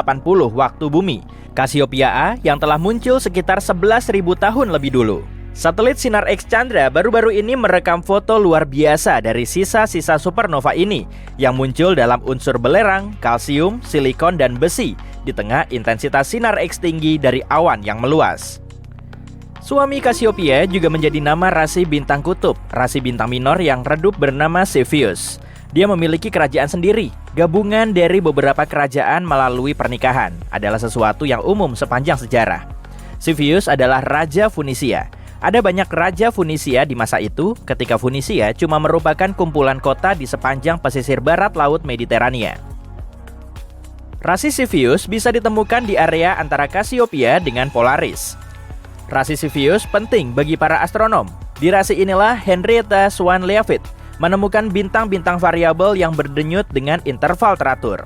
S4: waktu bumi. Cassiopeia A yang telah muncul sekitar 11.000 tahun lebih dulu. Satelit Sinar X Chandra baru-baru ini merekam foto luar biasa dari sisa-sisa supernova ini yang muncul dalam unsur belerang, kalsium, silikon, dan besi di tengah intensitas sinar X tinggi dari awan yang meluas. Suami Cassiopeia juga menjadi nama rasi bintang kutub, rasi bintang minor yang redup bernama Cepheus. Dia memiliki kerajaan sendiri. Gabungan dari beberapa kerajaan melalui pernikahan adalah sesuatu yang umum sepanjang sejarah. Cepheus adalah Raja Funisia. Ada banyak raja Funisia di masa itu ketika Funisia cuma merupakan kumpulan kota di sepanjang pesisir barat laut Mediterania. Rasi Cepheus bisa ditemukan di area antara Cassiopeia dengan Polaris. Rasi Cepheus penting bagi para astronom. Di rasi inilah Henrietta Swan Leavitt menemukan bintang-bintang variabel yang berdenyut dengan interval teratur.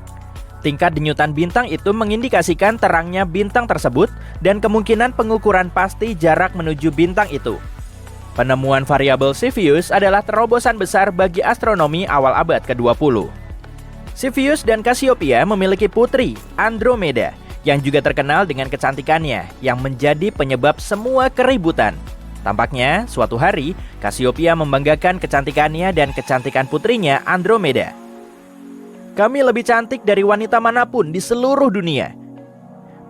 S4: Tingkat denyutan bintang itu mengindikasikan terangnya bintang tersebut dan kemungkinan pengukuran pasti jarak menuju bintang itu. Penemuan variabel Cepheus adalah terobosan besar bagi astronomi awal abad ke-20. Cepheus dan Cassiopeia memiliki putri, Andromeda, yang juga terkenal dengan kecantikannya yang menjadi penyebab semua keributan. Tampaknya suatu hari Cassiopeia membanggakan kecantikannya dan kecantikan putrinya Andromeda. Kami lebih cantik dari wanita manapun di seluruh dunia.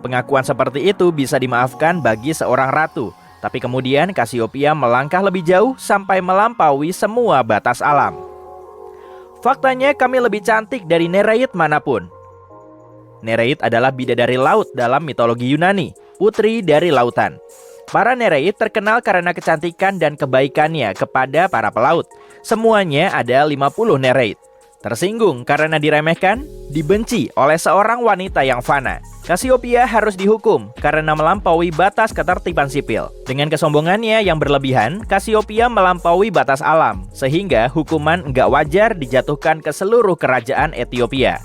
S4: Pengakuan seperti itu bisa dimaafkan bagi seorang ratu, tapi kemudian Cassiopeia melangkah lebih jauh sampai melampaui semua batas alam. Faktanya kami lebih cantik dari Nereid manapun. Nereid adalah bidadari laut dalam mitologi Yunani, putri dari lautan. Para Nereid terkenal karena kecantikan dan kebaikannya kepada para pelaut. Semuanya ada 50 Nereid. Tersinggung karena diremehkan, dibenci oleh seorang wanita yang fana. Cassiopeia harus dihukum karena melampaui batas ketertiban sipil. Dengan kesombongannya yang berlebihan, Cassiopeia melampaui batas alam, sehingga hukuman enggak wajar dijatuhkan ke seluruh kerajaan Ethiopia.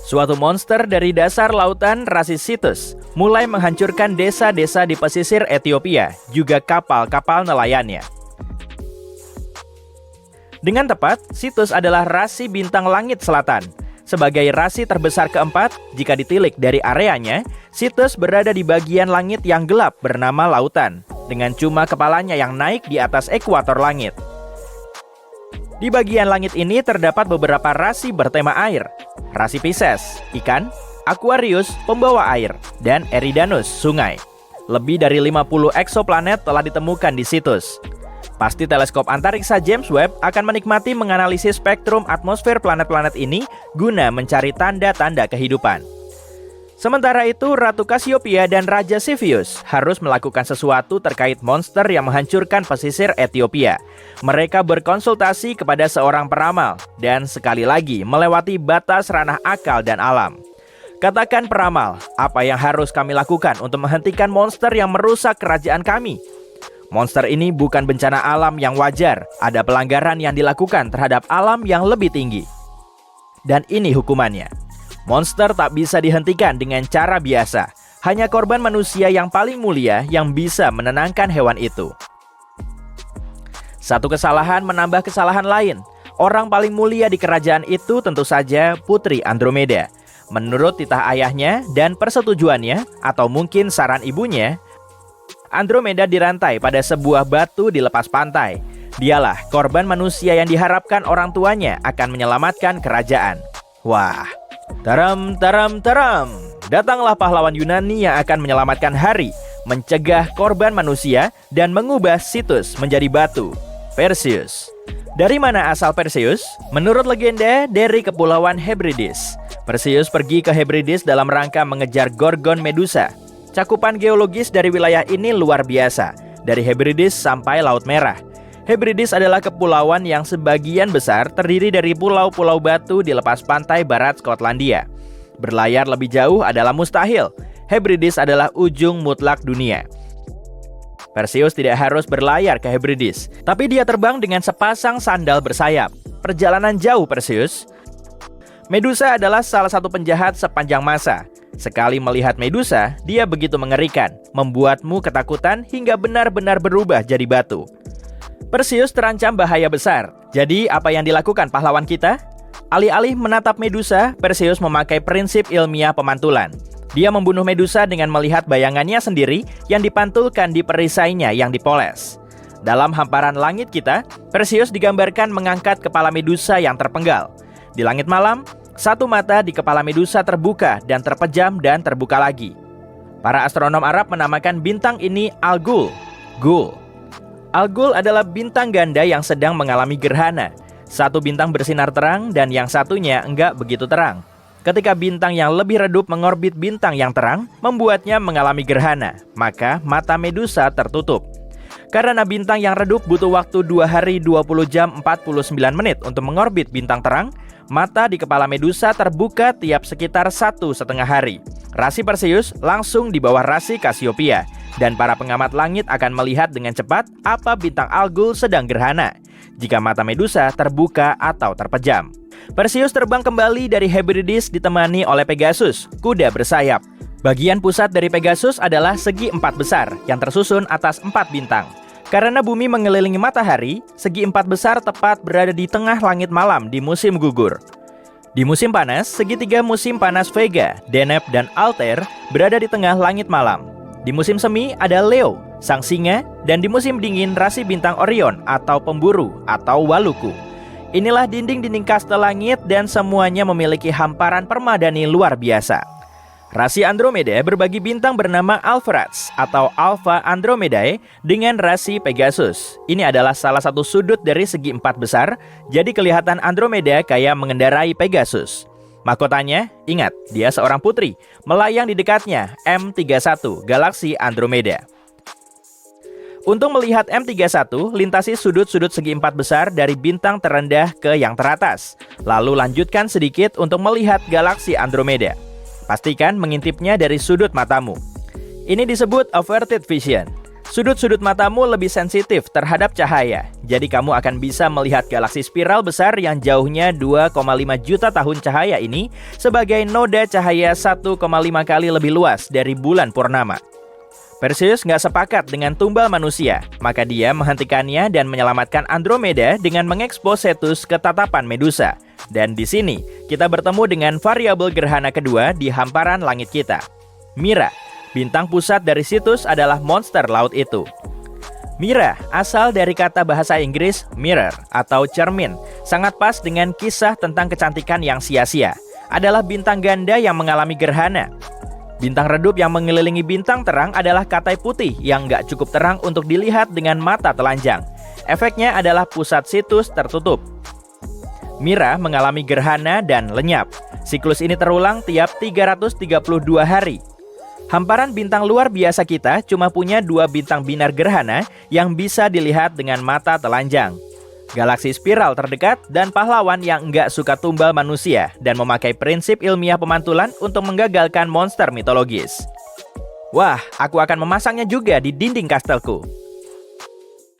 S4: Suatu monster dari dasar lautan rasi Cetus mulai menghancurkan desa-desa di pesisir Ethiopia, juga kapal-kapal nelayannya. Dengan tepat, Cetus adalah rasi bintang langit selatan. Sebagai rasi terbesar keempat, jika ditilik dari areanya, Cetus berada di bagian langit yang gelap bernama lautan, dengan cuma kepalanya yang naik di atas ekuator langit. Di bagian langit ini terdapat beberapa rasi bertema air. Rasi Pisces, ikan, Aquarius, pembawa air, dan Eridanus, sungai. Lebih dari 50 eksoplanet telah ditemukan di Cetus. Pasti teleskop antariksa James Webb akan menikmati menganalisis spektrum atmosfer planet-planet ini guna mencari tanda-tanda kehidupan. Sementara itu, Ratu Cassiopeia dan Raja Cepheus harus melakukan sesuatu terkait monster yang menghancurkan pesisir Ethiopia. Mereka berkonsultasi kepada seorang peramal dan sekali lagi melewati batas ranah akal dan alam. Katakan peramal, apa yang harus kami lakukan untuk menghentikan monster yang merusak kerajaan kami? Monster ini bukan bencana alam yang wajar, ada pelanggaran yang dilakukan terhadap alam yang lebih tinggi. Dan ini hukumannya. Monster tak bisa dihentikan dengan cara biasa. Hanya korban manusia yang paling mulia yang bisa menenangkan hewan itu. Satu kesalahan menambah kesalahan lain. Orang paling mulia di kerajaan itu tentu saja Putri Andromeda. Menurut titah ayahnya dan persetujuannya, atau mungkin saran ibunya, Andromeda dirantai pada sebuah batu di lepas pantai. Dialah korban manusia yang diharapkan orang tuanya akan menyelamatkan kerajaan. Wah, taram. Datanglah pahlawan Yunani yang akan menyelamatkan hari, mencegah korban manusia, dan mengubah Cetus menjadi batu. Perseus. Dari mana asal Perseus? Menurut legenda, dari Kepulauan Hebrides. Perseus pergi ke Hebrides dalam rangka mengejar Gorgon Medusa. Cakupan geologis dari wilayah ini luar biasa, dari Hebrides sampai Laut Merah. Hebrides adalah kepulauan yang sebagian besar terdiri dari pulau-pulau batu di lepas pantai barat Skotlandia. Berlayar lebih jauh adalah mustahil. Hebrides adalah ujung mutlak dunia. Perseus tidak harus berlayar ke Hebrides, tapi dia terbang dengan sepasang sandal bersayap. Perjalanan jauh Perseus. Medusa adalah salah satu penjahat sepanjang masa. Sekali melihat Medusa, dia begitu mengerikan, membuatmu ketakutan hingga benar-benar berubah jadi batu. Perseus terancam bahaya besar. Jadi apa yang dilakukan pahlawan kita? Alih-alih menatap Medusa, Perseus memakai prinsip ilmiah pemantulan. Dia membunuh Medusa dengan melihat bayangannya sendiri yang dipantulkan di perisainya yang dipoles. Dalam hamparan langit kita, Perseus digambarkan mengangkat kepala Medusa yang terpenggal. Di langit malam, satu mata di kepala Medusa terbuka dan terpejam dan terbuka lagi. Para astronom Arab menamakan bintang ini Al-Ghul. Al-Ghul adalah bintang ganda yang sedang mengalami gerhana. Satu bintang bersinar terang dan yang satunya enggak begitu terang. Ketika bintang yang lebih redup mengorbit bintang yang terang, membuatnya mengalami gerhana, maka mata Medusa tertutup. Karena bintang yang redup butuh waktu 2 hari 20 jam 49 menit untuk mengorbit bintang terang, mata di kepala Medusa terbuka tiap sekitar 1,5 hari. Rasi Perseus langsung di bawah rasi Cassiopeia, dan para pengamat langit akan melihat dengan cepat apa bintang Al-Ghul sedang gerhana, jika mata Medusa terbuka atau terpejam. Perseus terbang kembali dari Hebrides ditemani oleh Pegasus, kuda bersayap. Bagian pusat dari Pegasus adalah segi 4 besar yang tersusun atas 4 bintang. Karena bumi mengelilingi matahari, segi 4 besar tepat berada di tengah langit malam di musim gugur. Di musim panas, segitiga musim panas Vega, Deneb, dan Altair berada di tengah langit malam. Di musim semi ada Leo, sang singa, dan di musim dingin rasi bintang Orion atau pemburu atau Waluku. Inilah dinding-dinding kastel langit dan semuanya memiliki hamparan permadani luar biasa. Rasi Andromeda berbagi bintang bernama Alpheratz atau Alpha Andromedae dengan rasi Pegasus. Ini adalah salah satu sudut dari segi empat besar, jadi kelihatan Andromeda kayak mengendarai Pegasus. Mahkotanya, ingat, dia seorang putri, melayang di dekatnya M31, galaksi Andromeda. Untuk melihat M31, lintasi sudut-sudut segi empat besar dari bintang terendah ke yang teratas. Lalu lanjutkan sedikit untuk melihat galaksi Andromeda. Pastikan mengintipnya dari sudut matamu. Ini disebut averted vision. Sudut-sudut matamu lebih sensitif terhadap cahaya. Jadi kamu akan bisa melihat galaksi spiral besar yang jauhnya 2,5 juta tahun cahaya ini sebagai noda cahaya 1,5 kali lebih luas dari bulan purnama. Perseus nggak sepakat dengan tumbal manusia, maka dia menghentikannya dan menyelamatkan Andromeda dengan mengekspos Cetus ke tatapan Medusa. Dan di sini, kita bertemu dengan variabel gerhana kedua di hamparan langit kita. Mira, bintang pusat dari Cetus adalah monster laut itu. Mira asal dari kata bahasa Inggris mirror atau cermin, sangat pas dengan kisah tentang kecantikan yang sia-sia. Adalah bintang ganda yang mengalami gerhana. Bintang redup yang mengelilingi bintang terang adalah katai putih yang nggak cukup terang untuk dilihat dengan mata telanjang. Efeknya adalah pusat Cetus tertutup. Mira mengalami gerhana dan lenyap. Siklus ini terulang tiap 332 hari. Hamparan bintang luar biasa kita cuma punya 2 bintang binar gerhana yang bisa dilihat dengan mata telanjang. Galaksi spiral terdekat dan pahlawan yang nggak suka tumbal manusia dan memakai prinsip ilmiah pemantulan untuk menggagalkan monster mitologis. Wah, aku akan memasangnya juga di dinding kastelku.